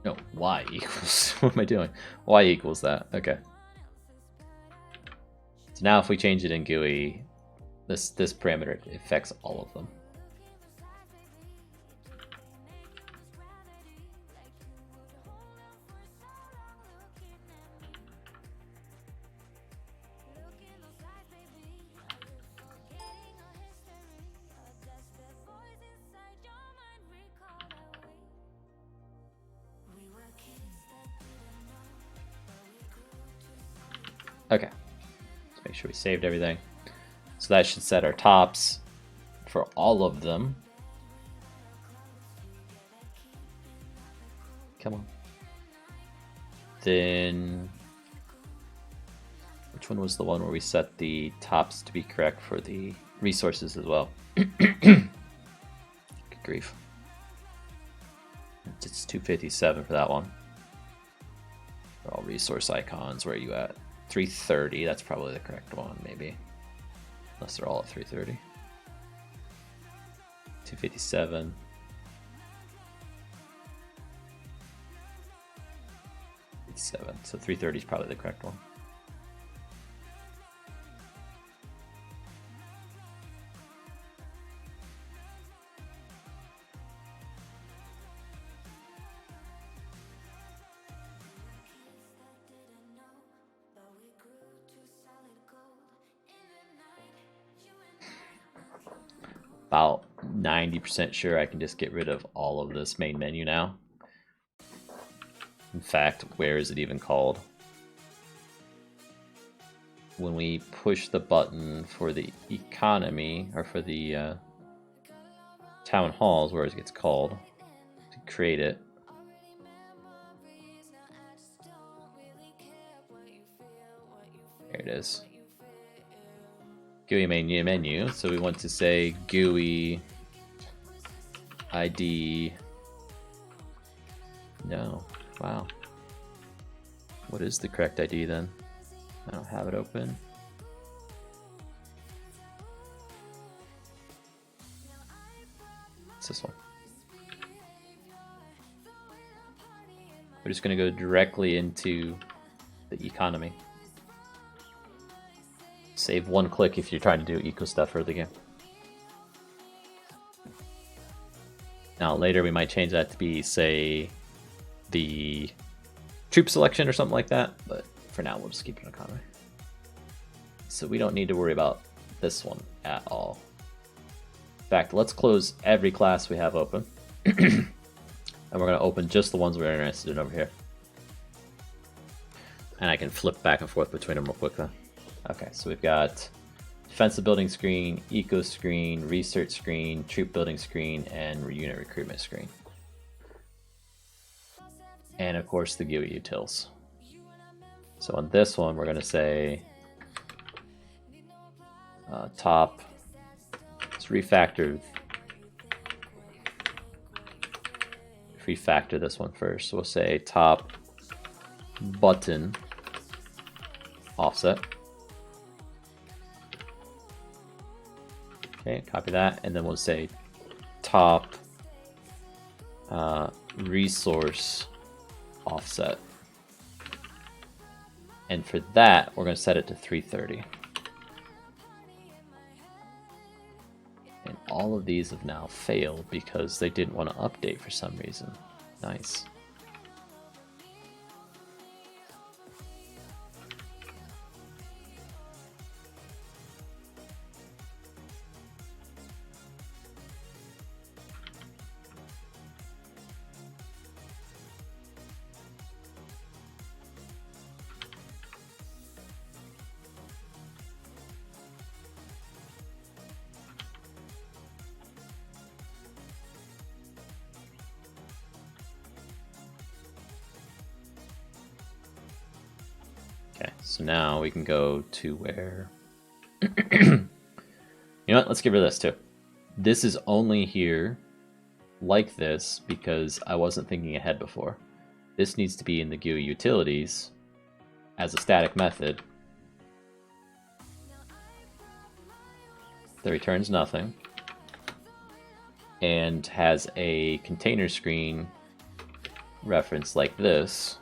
No, y equals, what am I doing? Y equals that, okay. So now if we change it in GUI, this parameter affects all of them. Okay, let's make sure we saved everything. So that should set our tops for all of them. Come on. Then, which one was the one where we set the tops to be correct for the resources as well? Good grief. It's 257 for that one. They're all resource icons. Where are you at? 330, that's probably the correct one, maybe. Unless they're all at 330. 257. So 330 is probably the correct one. About 90% sure I can just get rid of all of this main menu now. In fact, where is it even called? When we push the button for the economy, or for the town halls, where it gets called, to create it. There it is. GUI menu. So we want to say GUI ID. No. Wow. What is the correct ID then? I don't have it open. It's this one. We're just going to go directly into the economy. Save one click if you're trying to do eco stuff for the game. Now later we might change that to be, say, the troop selection or something like that, but for now we'll just keep it in economy. So we don't need to worry about this one at all. In fact, let's close every class we have open. And we're going to open just the ones we're interested in over here. And I can flip back and forth between them real quick then. Okay, so we've got defensive building screen, eco screen, research screen, troop building screen, and unit recruitment screen. And of course the GUI utils. So on this one we're going to say top, let's refactor this one first. So we'll say top button offset. Okay, copy that, and then we'll say top resource offset. And for that, we're going to set it to 330. And all of these have now failed because they didn't want to update for some reason. Nice. Okay, so now we can go to where... You know what, let's get rid of this too. This is only here like this because I wasn't thinking ahead before. This needs to be in the GUI utilities as a static method that returns nothing and has a container screen reference like this.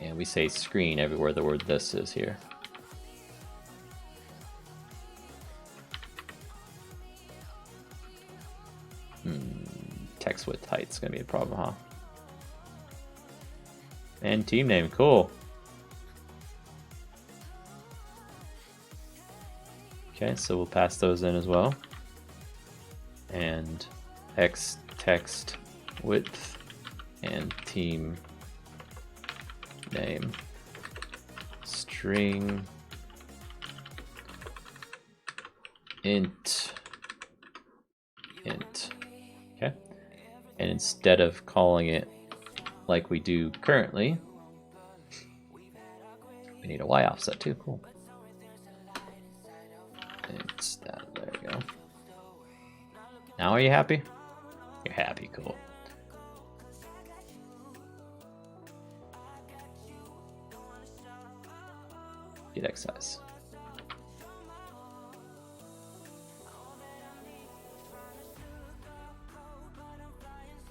And we say screen everywhere the word this is here. Text width height's gonna be a problem, huh? And team name, cool. Okay, so we'll pass those in as well. And X text width and team name string int. Okay, and instead of calling it like we do currently, we need a Y offset too. Cool. It's that. There you go. Now are you happy? You're happy. Cool. Get X size.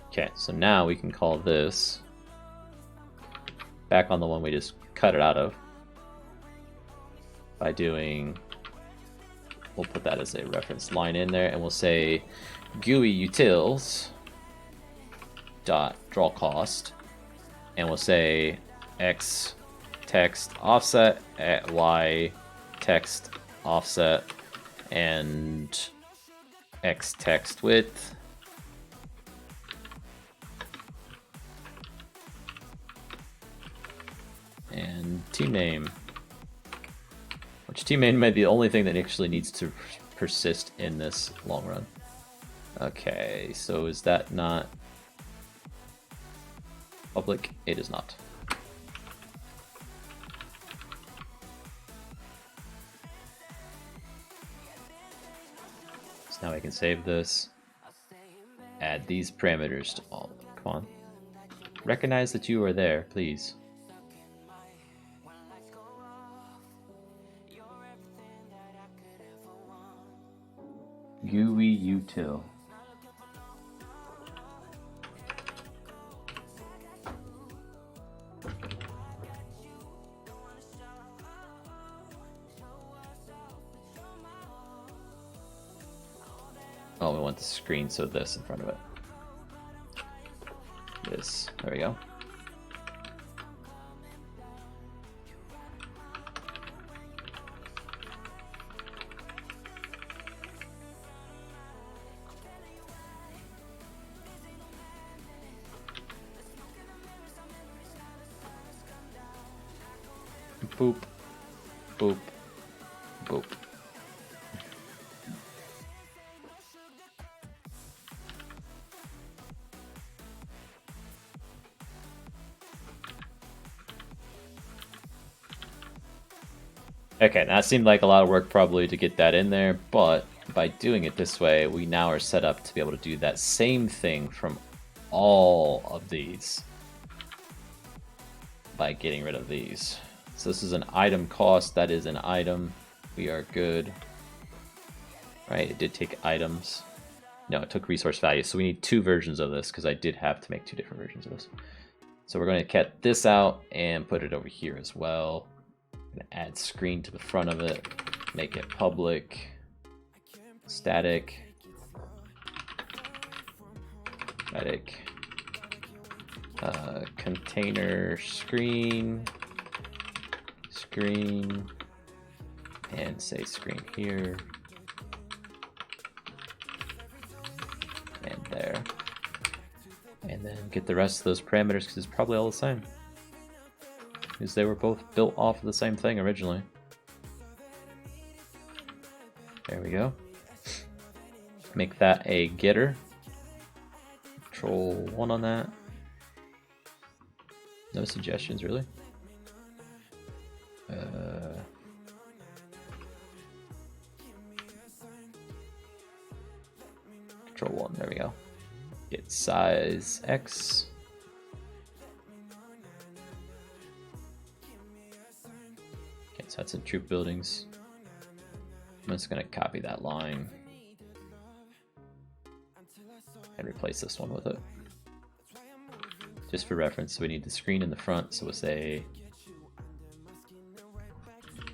Okay, so now we can call this back on the one we just cut it out of by doing, we'll put that as a reference line in there, and we'll say GUI utils dot draw cost, and we'll say X text offset at Y text offset and X text width and team name, which team name might be the only thing that actually needs to persist in this long run. Okay, so is that not public? It is not. So now I can save this. Add these parameters to all. Come on. Recognize that you are there, please. GUI util. Oh, we want the screen, so this in front of it. This. There we go. Boop. Boop. Boop. Okay, that seemed like a lot of work probably to get that in there, but by doing it this way, we now are set up to be able to do that same thing from all of these by getting rid of these. So this is an item cost, that is an item. We are good. Right, it did take items. No, it took resource value, so we need two versions of this because I did have to make two different versions of this. So we're going to cut this out and put it over here as well. I'm gonna add screen to the front of it, make it public, static, container screen, and say screen here, and there. And then get the rest of those parameters because it's probably all the same. Because they were both built off of the same thing originally. There we go. Make that a getter. Control 1 on that. No suggestions, really. Control 1, there we go. Get size X. So that's in troop buildings. I'm just going to copy that line and replace this one with it. Just for reference, we need the screen in the front, so we'll say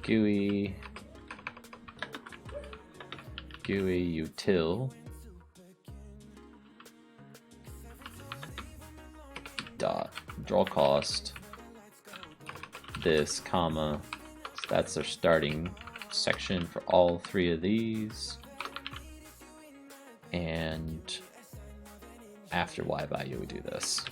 GUI util dot draw cost this comma. That's our starting section for all three of these. And after Y value, we do this.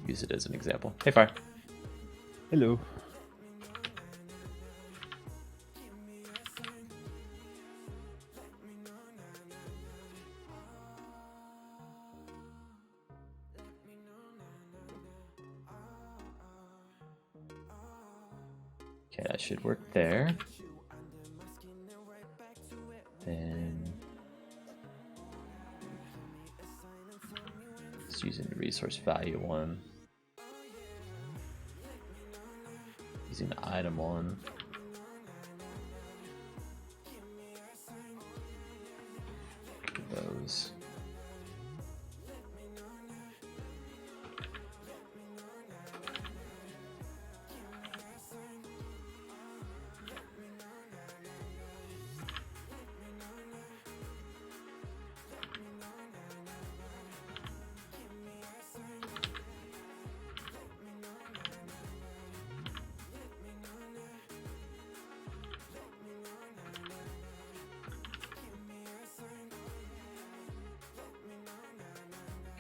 Use it as an example. Hey, Fire. Hello. Okay, that should work there. Then just using the resource value one. Using the item one. Those.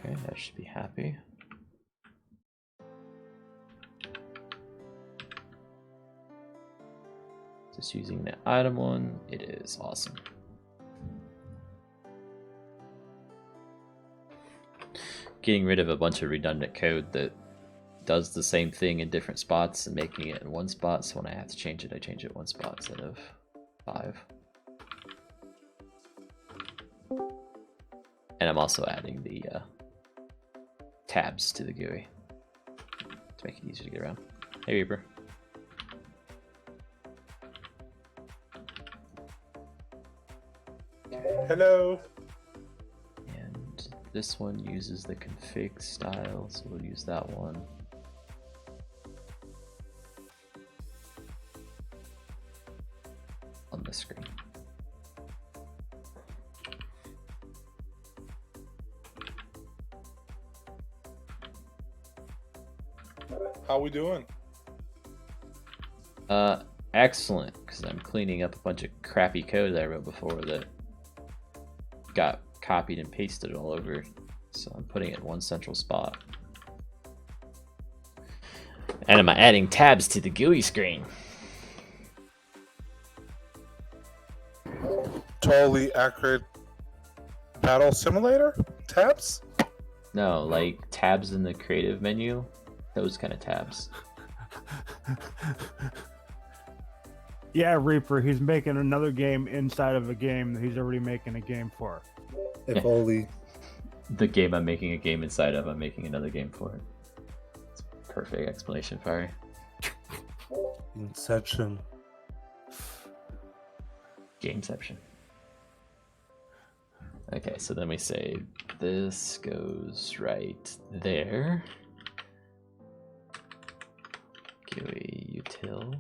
Okay, that should be happy. Just using the item one, it is awesome. Getting rid of a bunch of redundant code that does the same thing in different spots and making it in one spot, so when I have to change it, I change it one spot instead of 5. And I'm also adding the tabs to the GUI to make it easier to get around. Hey Reaper. Hello. And this one uses the config style, so we'll use that one. On the screen. How we doing? Excellent, because I'm cleaning up a bunch of crappy code that I wrote before that got copied and pasted all over. So I'm putting it in one central spot. And I'm adding tabs to the GUI screen. Totally accurate battle simulator tabs? No, like tabs in the creative menu. Those kind of tabs. Yeah, Reaper, he's making another game inside of a game that he's already making a game for. If only. The game I'm making a game inside of, I'm making another game for it. It's a perfect explanation, Fiery. Inception. Gameception. Okay, so then we say this goes right there. GUI util.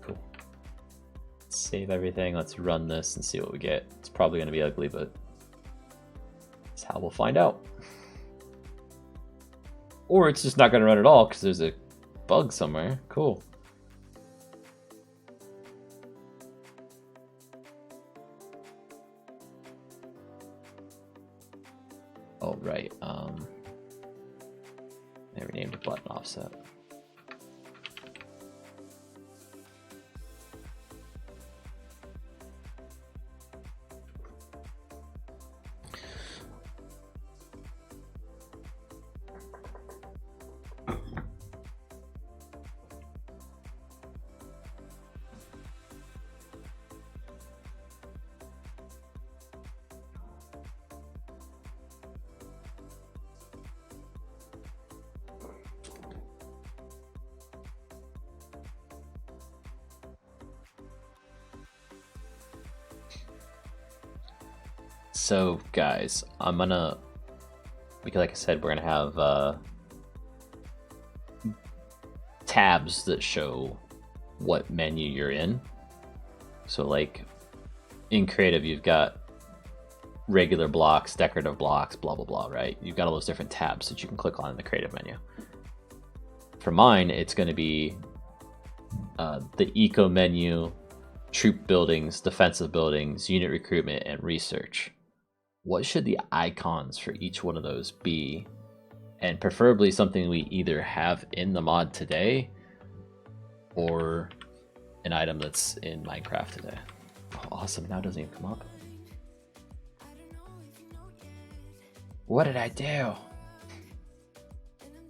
Cool. Save everything. Let's run this and see what we get. It's probably going to be ugly, but that's how we'll find out. Or it's just not going to run at all because there's a bug somewhere. Cool. Oh, right. I renamed a button offset. So guys, I'm gonna, because like I said, we're gonna have tabs that show what menu you're in. So like in creative, you've got regular blocks, decorative blocks, blah blah blah, right? You've got all those different tabs that you can click on in the creative menu. For mine, it's going to be the eco menu, troop buildings, defensive buildings, unit recruitment, and research. What should the icons for each one of those be? And preferably something we either have in the mod today or an item that's in Minecraft today. Oh, awesome, now it doesn't even come up. What did I do?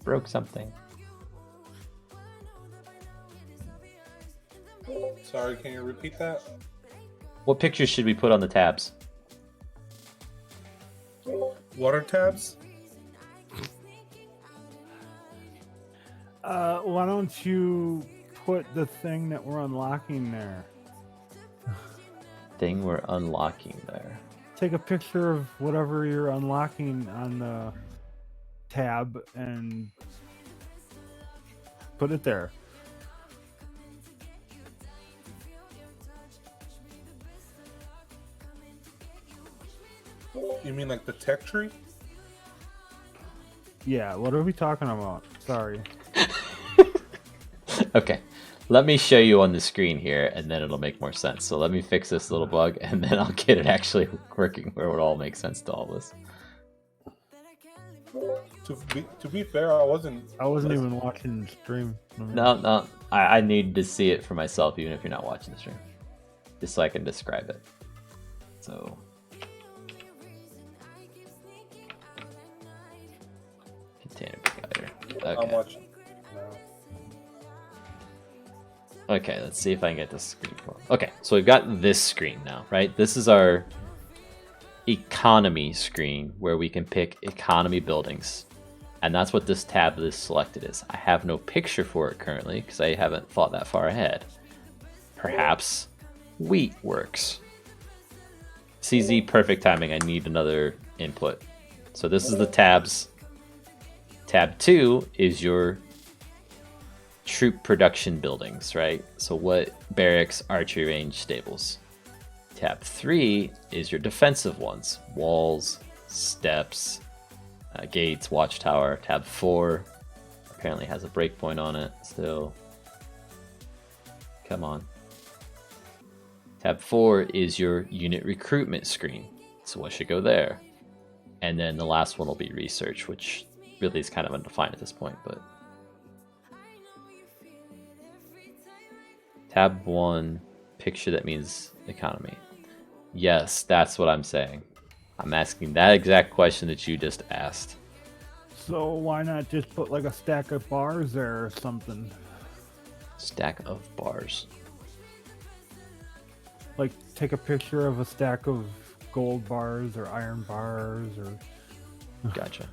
Broke something. Sorry, can you repeat that? What pictures should we put on the tabs? Water tabs? Why don't you put the thing that we're unlocking there? Thing we're unlocking there. Take a picture of whatever you're unlocking on the tab and put it there. You mean like the tech tree? Yeah, what are we talking about? Sorry. Okay, let me show you on the screen here, and then it'll make more sense. So let me fix this little bug, and then I'll get it actually working where it would all make sense to all this. To be fair, I wasn't even watching the stream. No, I need to see it for myself, even if you're not watching the stream, just so I can describe it. So, container provider. I'm Okay. watching now. Okay, let's see if I can get this screen. Okay, so we've got this screen now, right? This is our economy screen where we can pick economy buildings. And that's what this tab that is selected is. I have no picture for it currently because I haven't thought that far ahead. Perhaps wheat works. CZ, perfect timing. I need another input. So this is the tabs. Tab 2 is your troop production buildings, right? So what barracks, archery range, stables. Tab 3 is your defensive ones. Walls, steps, gates, watchtower. Tab 4 apparently has a breakpoint on it still. Come on. Tab 4 is your unit recruitment screen. So what should go there? And then the last one will be research, which really is kind of undefined at this point, but tab 1, picture that means economy. Yes, that's what I'm saying. I'm asking that exact question that you just asked. So why not just put like a stack of bars there or something? Stack of bars. Like take a picture of a stack of gold bars or iron bars or... Gotcha.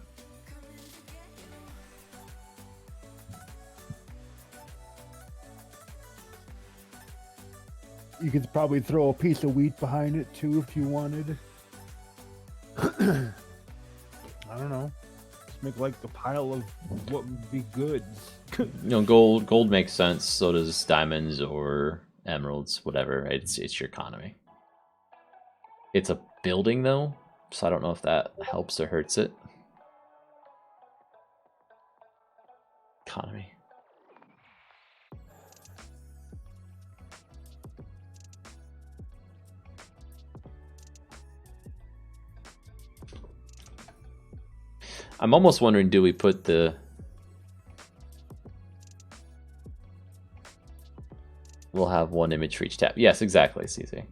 You could probably throw a piece of wheat behind it too if you wanted. I don't know. Just make like a pile of what would be goods. You know, gold makes sense. So does diamonds or emeralds, whatever. Right? It's your economy. It's a building though, so I don't know if that helps or hurts it. Economy. I'm almost wondering, do we put the... We'll have one image for each tab. Yes, exactly, CZ.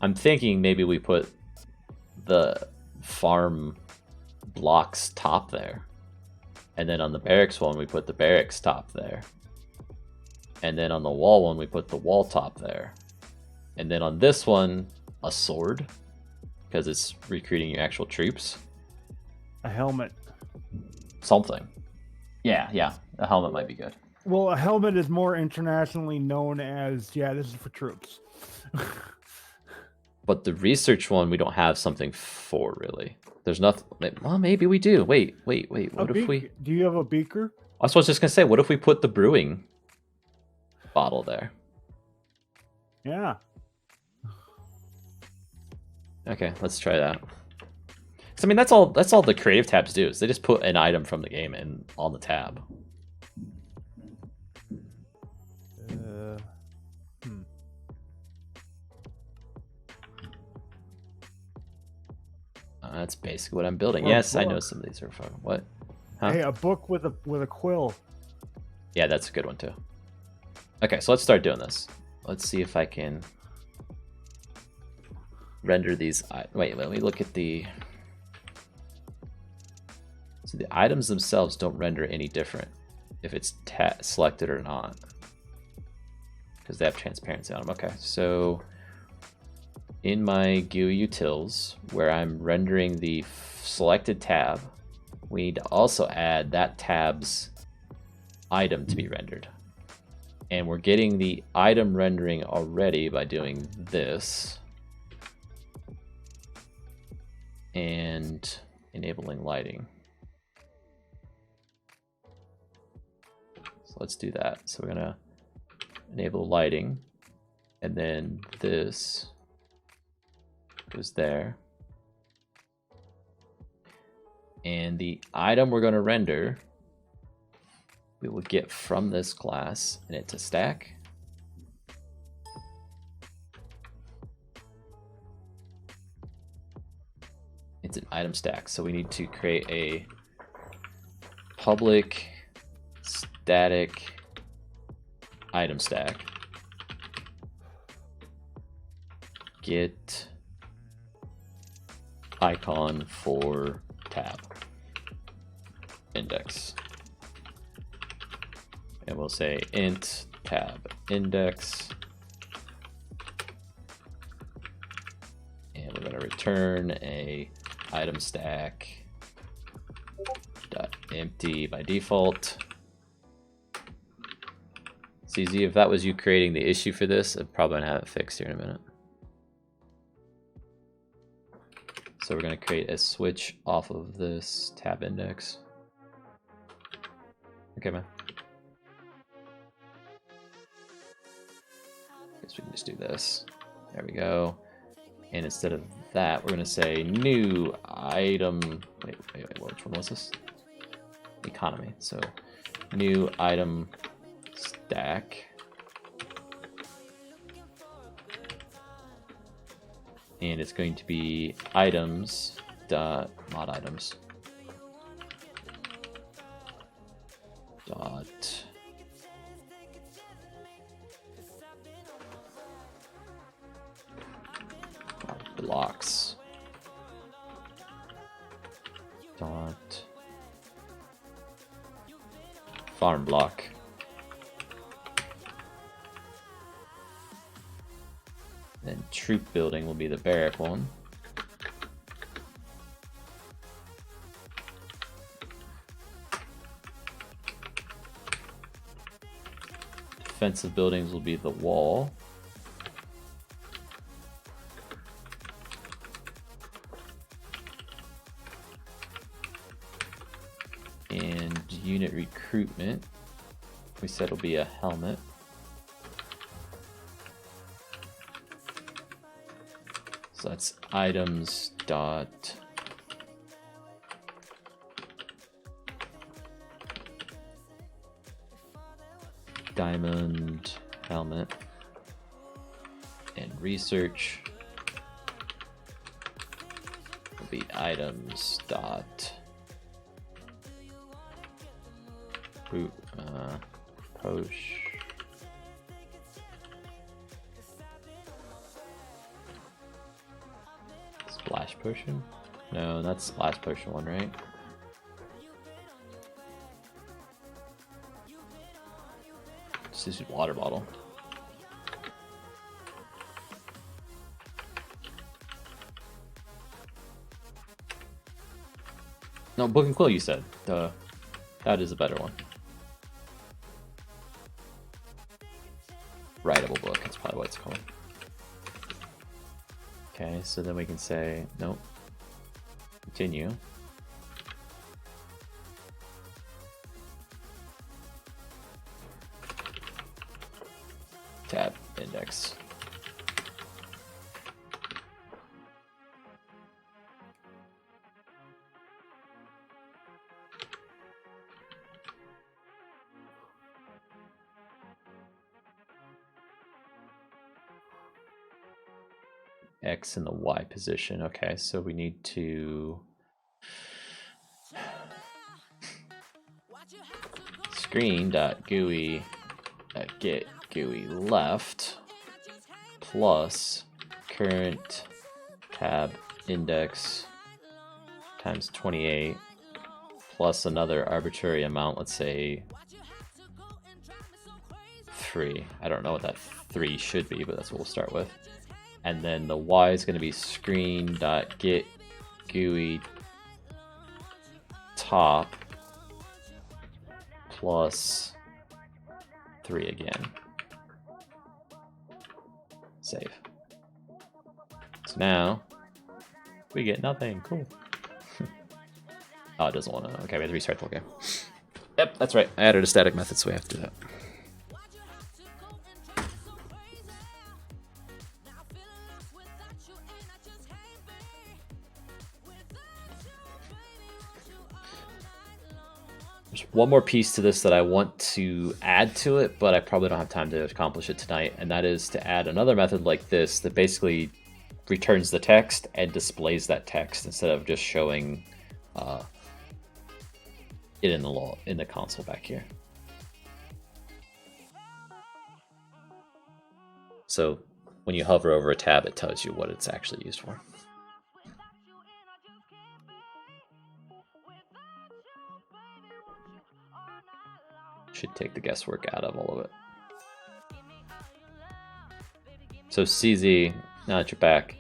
I'm thinking maybe we put the farm blocks top there. And then on the barracks one, we put the barracks top there. And then on the wall one, we put the wall top there. And then on this one, a sword, because it's recruiting your actual troops. A helmet. Something. Yeah, a helmet might be good. Well, a helmet is more internationally known as, yeah, this is for troops. But the research one, we don't have something for, really. There's nothing. Well, maybe we do. Wait. What if we... Do you have a beaker? I was just going to say, what if we put the brewing bottle there? Yeah. Okay, let's try that. So, I mean, that's all the creative tabs do, is they just put an item from the game in on the tab. That's basically what I'm building. Or yes, I book. know some of these are fun. What? Huh? Hey, a book with a quill. Yeah, that's a good one too. Okay, so let's start doing this. Let's see if I can render these. Wait, let me look at the... So the items themselves don't render any different if it's selected or not, because they have transparency on them. Okay, so in my GUI utils, where I'm rendering the selected tab, we need to also add that tab's item to be rendered. And we're getting the item rendering already by doing this and enabling lighting. So let's do that. So we're gonna enable lighting, and then this goes there. And the item we're going to render, we will get from this class, and it's a stack. It's an item stack, so we need to create a public static item stack. Get icon for tab index, and we'll say int tab index, and we're going to return a item stack dot empty by default. CZ, if that was you creating the issue for this, I'd probably have it fixed here in a minute. So we're going to create a switch off of this tab index. Okay, man. Guess we can just do this. There we go. And instead of that, we're going to say new item. Wait, which one was this? Economy. So new item stack. And it's going to be items dot mod items dot blocks dot farm block. Then troop building will be the barrack one. Defensive buildings will be the wall. And unit recruitment, we said will be a helmet. So that's items dot diamond helmet, and research will be items dot posh. Splash potion? No, that's splash potion one, right? Just use water bottle. No, book and quill you said. Duh. That is a better one. Writable book, that's probably what it's called. Okay, so then we can say, nope, continue. Tab index. X in the Y position. Okay, so we need to screen.GUI get GUI left plus current tab index times 28 plus another arbitrary amount, let's say 3. I don't know what that 3 should be, but that's what we'll start with. And then the Y is going to be screen.get GUI top plus 3 again. Save. So now we get nothing. Cool. Oh, it doesn't want to. Okay, we have to restart the whole game. Yep, that's right. I added a static method, so we have to do that. There's one more piece to this that I want to add to it, but I probably don't have time to accomplish it tonight, and that is to add another method like this that basically returns the text and displays that text instead of just showing it in the console back here. So when you hover over a tab, it tells you what it's actually used for. Should take the guesswork out of all of it. So CZ, now that you're back,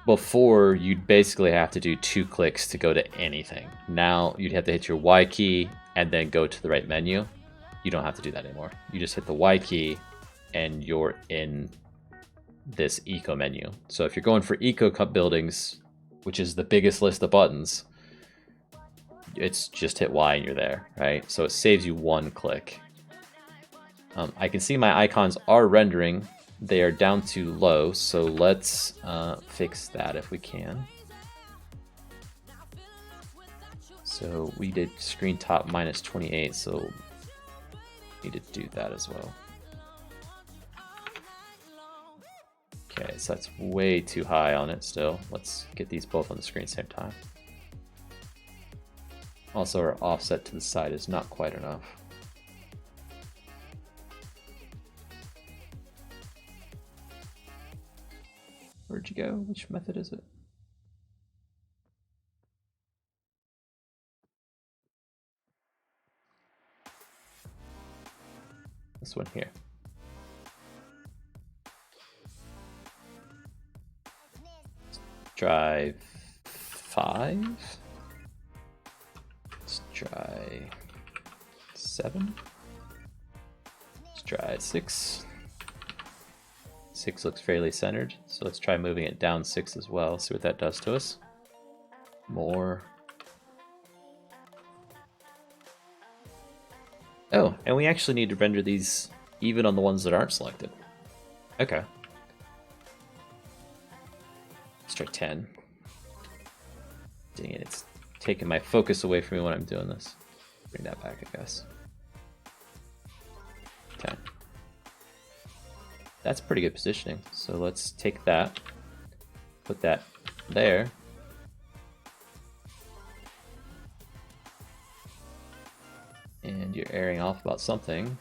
before you'd basically have to do 2 clicks to go to anything. Now you'd have to hit your Y key and then go to the right menu. You don't have to do that anymore. You just hit the Y key and you're in this eco menu. So if you're going for eco cup buildings, which is the biggest list of buttons, it's just hit Y and you're there, right? So it saves you 1 click. I can see my icons are rendering. They are down too low, so let's fix that if we can. So we did screen top minus 28, so we need to do that as well. Okay, so that's way too high on it still. Let's get these both on the screen at the same time. Also, our offset to the side is not quite enough. Where'd you go? Which method is it? This one here. Let's try 5. Let's try 7. Let's try 6. 6 looks fairly centered, so let's try moving it down 6 as well, see what that does to us. More. Oh, and we actually need to render these even on the ones that aren't selected. Okay. Let's try 10. Dang it, it's taking my focus away from me when I'm doing this. Bring that back, I guess. 10. That's pretty good positioning. So let's take that, put that there. And you're airing off about something.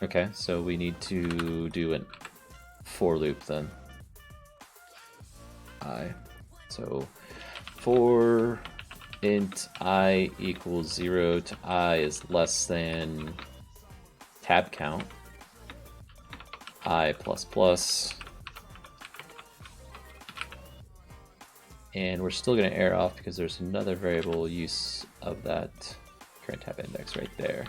Okay, so we need to do a for loop then. So for int I equals 0 to I is less than tab count, I plus plus, and we're still going to air off because there's another variable use of that current tab index right there.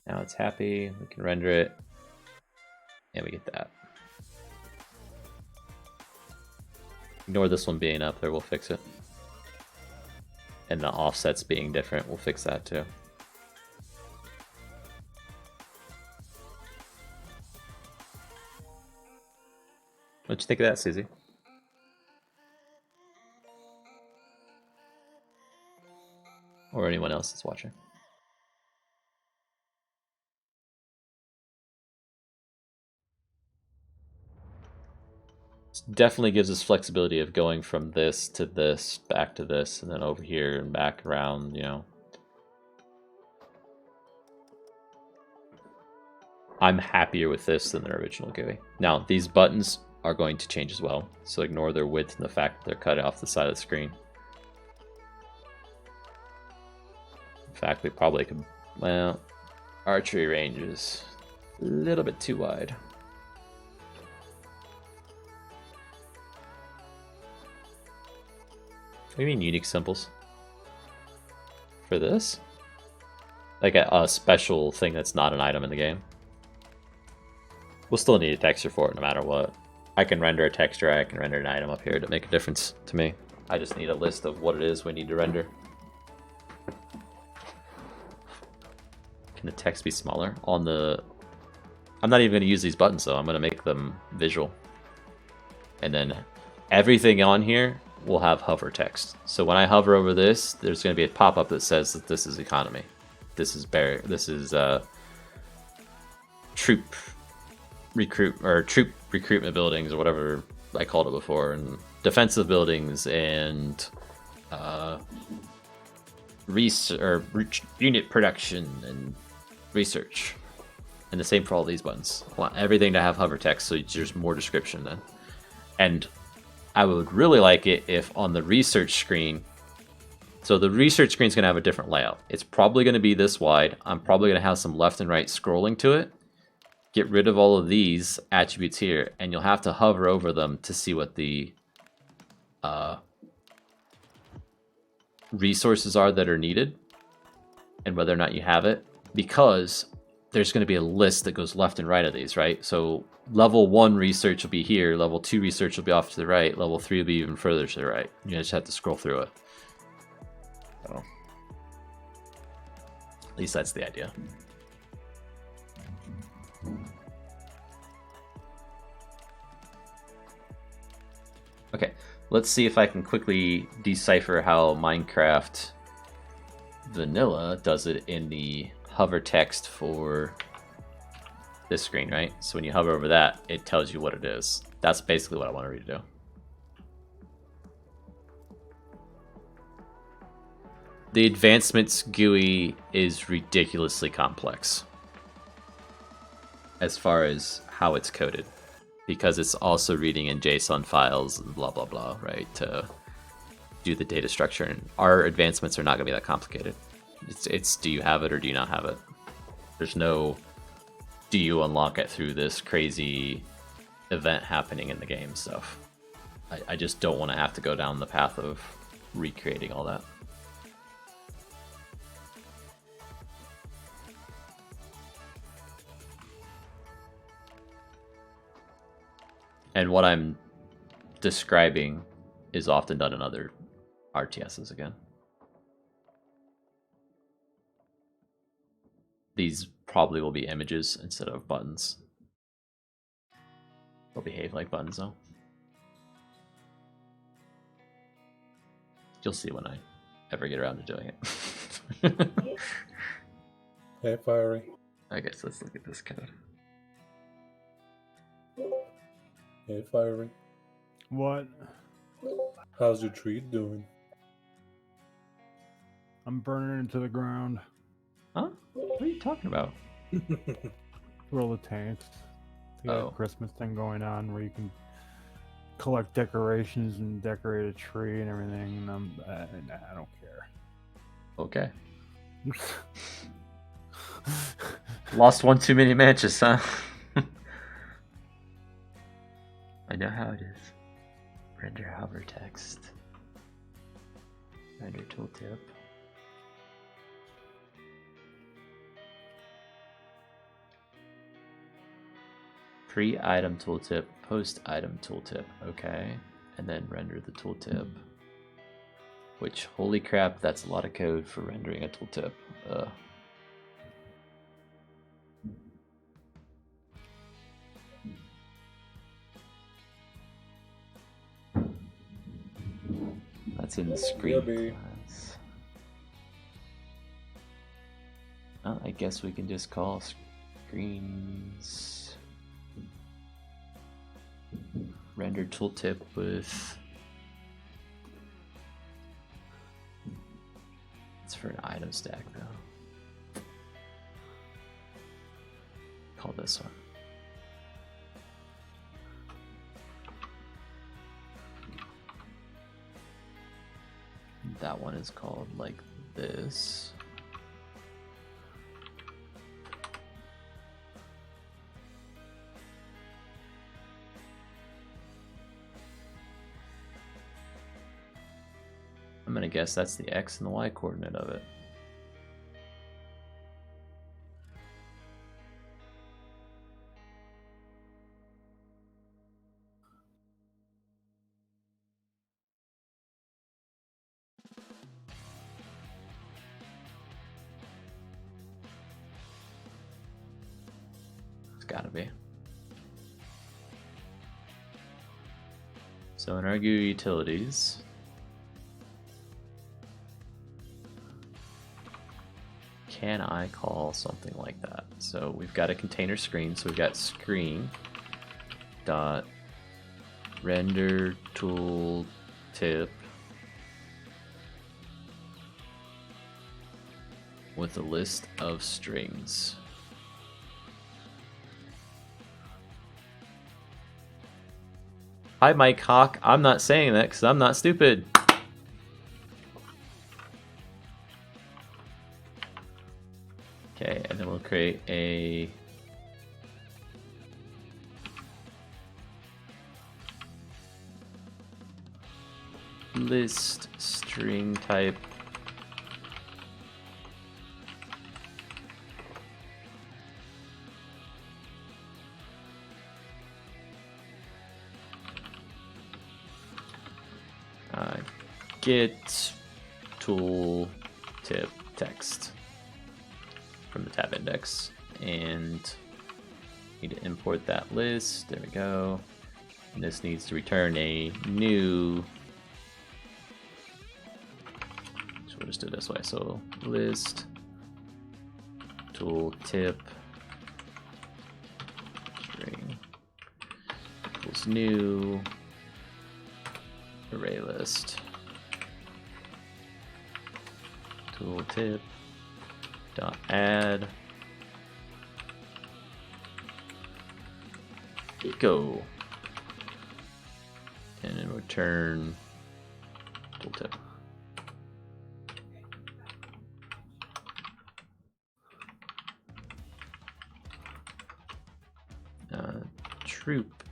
Now it's happy, we can render it, and we get that. Ignore this one being up there, we'll fix it. And the offsets being different, we'll fix that too. What'd you think of that, Susie? Or anyone else that's watching? Definitely gives us flexibility of going from this to this, back to this, and then over here and back around, you know. I'm happier with this than the original GUI. Now, these buttons are going to change as well, so ignore their width and the fact that they're cut off the side of the screen. In fact, we probably could, well, archery range is a little bit too wide. What do you mean unique symbols? For this? Like a special thing that's not an item in the game? We'll still need a texture for it no matter what. I can render a texture, I can render an item up here to make a difference to me. I just need a list of what it is we need to render. Can the text be smaller? On the... I'm not even going to use these buttons though, I'm going to make them visual. And then everything on here will have hover text. So when I hover over this, there's going to be a pop-up that says that this is economy. This is troop recruitment buildings, or whatever I called it before, and defensive buildings, and unit production and research. And the same for all these buttons. I want everything to have hover text, so there's more description then. And I would really like it if on the research screen, so the research screen is going to have a different layout. It's probably going to be this wide. I'm probably going to have some left and right scrolling to it. Get rid of all of these attributes here, and you'll have to hover over them to see what the resources are that are needed and whether or not you have it, because there's going to be a list that goes left and right of these, right? So level 1 research will be here, level 2 research will be off to the right, level 3 will be even further to the right. You just have to scroll through it. So, at least that's the idea. Okay, let's see if I can quickly decipher how Minecraft Vanilla does it in the hover text for this screen, right? So when you hover over that, it tells you what it is. That's basically what I want to redo. The advancements GUI is ridiculously complex as far as how it's coded, because it's also reading in JSON files and blah blah blah, right, to do the data structure. And our advancements are not going to be that complicated. It's do you have it or do you not have it? There's no do you unlock it through this crazy event happening in the game stuff. I just don't want to have to go down the path of recreating all that. And what I'm describing is often done in other RTSs again. These probably will be images instead of buttons. They'll behave like buttons though. You'll see when I ever get around to doing it. Hey, Fiery. Okay, so let's look at this code. Hey, Fiery. What? How's your tree doing? I'm burning into the ground. Huh? What are you talking about? Roll the tanks. They got Oh. a Christmas thing going on where you can collect decorations and decorate a tree and everything. And I don't care. Okay. Lost one too many matches, huh? I know how it is. Render hover text. Render tooltip. Pre-item tooltip, post-item tooltip. Okay. And then render the tooltip. Which, holy crap, that's a lot of code for rendering a tooltip. That's in the screen class. Well, I guess we can just call screens render tooltip with. It's for an item stack though. Call this one. That one is called like this. I'm gonna guess that's the X and the Y coordinate of it. It's gotta be. So in argue utilities, can I call something like that? So we've got a container screen, so we've got screen dot render tool tip with a list of strings. Hi, Mike Hawk. I'm not saying that because I'm not stupid. Okay, and then we'll create a list string type get tool tip text from the tab index, and need to import that list. There we go. And this needs to return a new. So we'll just do it this way. So list tool tip string equals new array list tooltip dot add echo and then return tooltip. Troop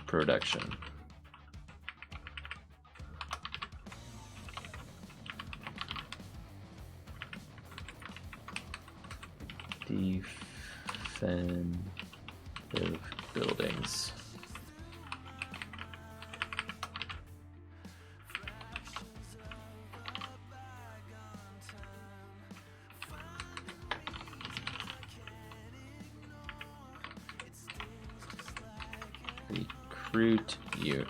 production. Defensive buildings. Recruit your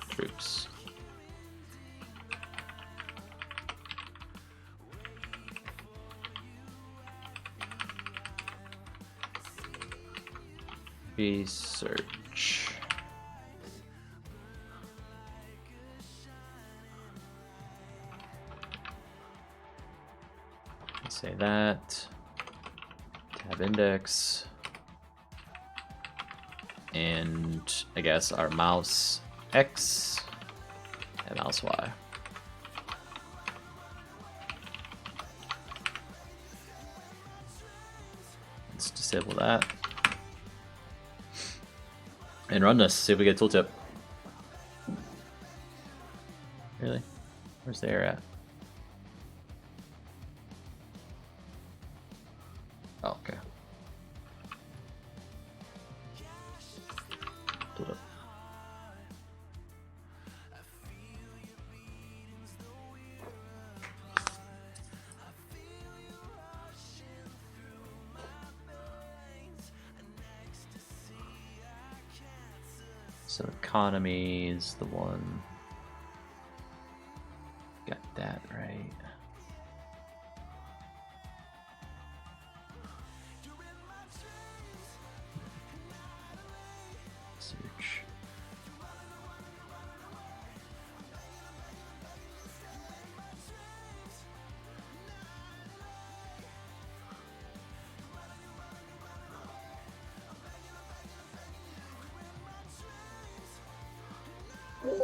troops. Research. Say that. Tab index. And I guess our mouse X and mouse Y. Let's disable that. And run this, see if we get tooltip. Really? Where's the error at? Oh, okay. Tooltip. So economy is the one. Got that right. Search.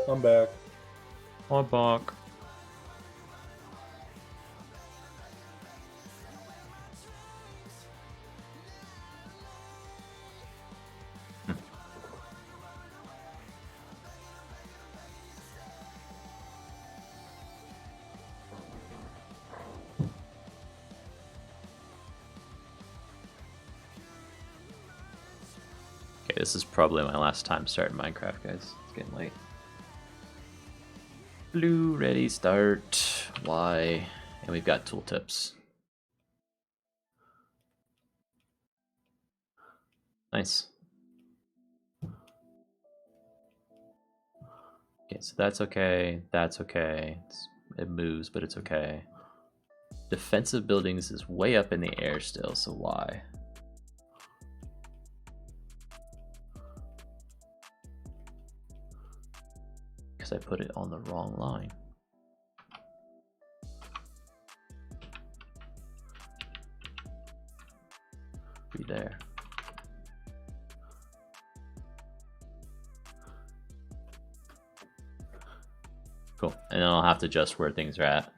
I'm back. Or bark. Okay, this is probably my last time starting Minecraft, guys. It's getting late. Blue, ready, start. Y, and we've got tooltips. Nice. Okay, so that's okay. That's okay. It moves, but it's okay. Defensive buildings is way up in the air still, so why? Because I put it on the wrong line. Be there. Cool. And then I'll have to adjust where things are at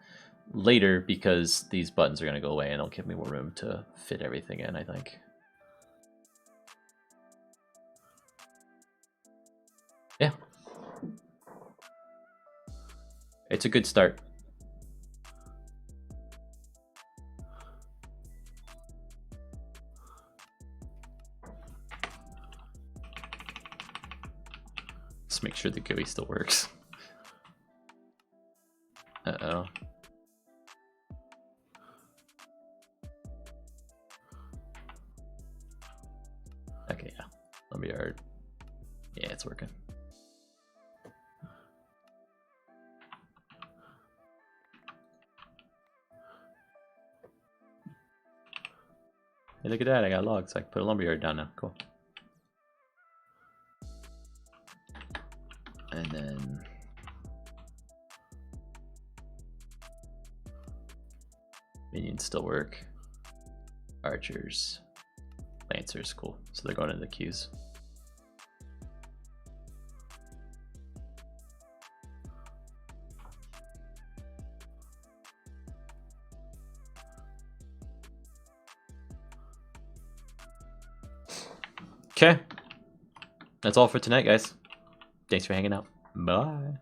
later because these buttons are going to go away and it'll give me more room to fit everything in, I think. Yeah. It's a good start. Let's make sure the GUI still works. Uh-oh. Okay, yeah. Lumberyard. Yeah, it's working. Hey, look at that. I got logs. I can put a lumberyard down now. Cool. And then... minions still work. Archers. Lancers, cool. So they're going into the queues. Okay. That's all for tonight, guys. Thanks for hanging out. Bye.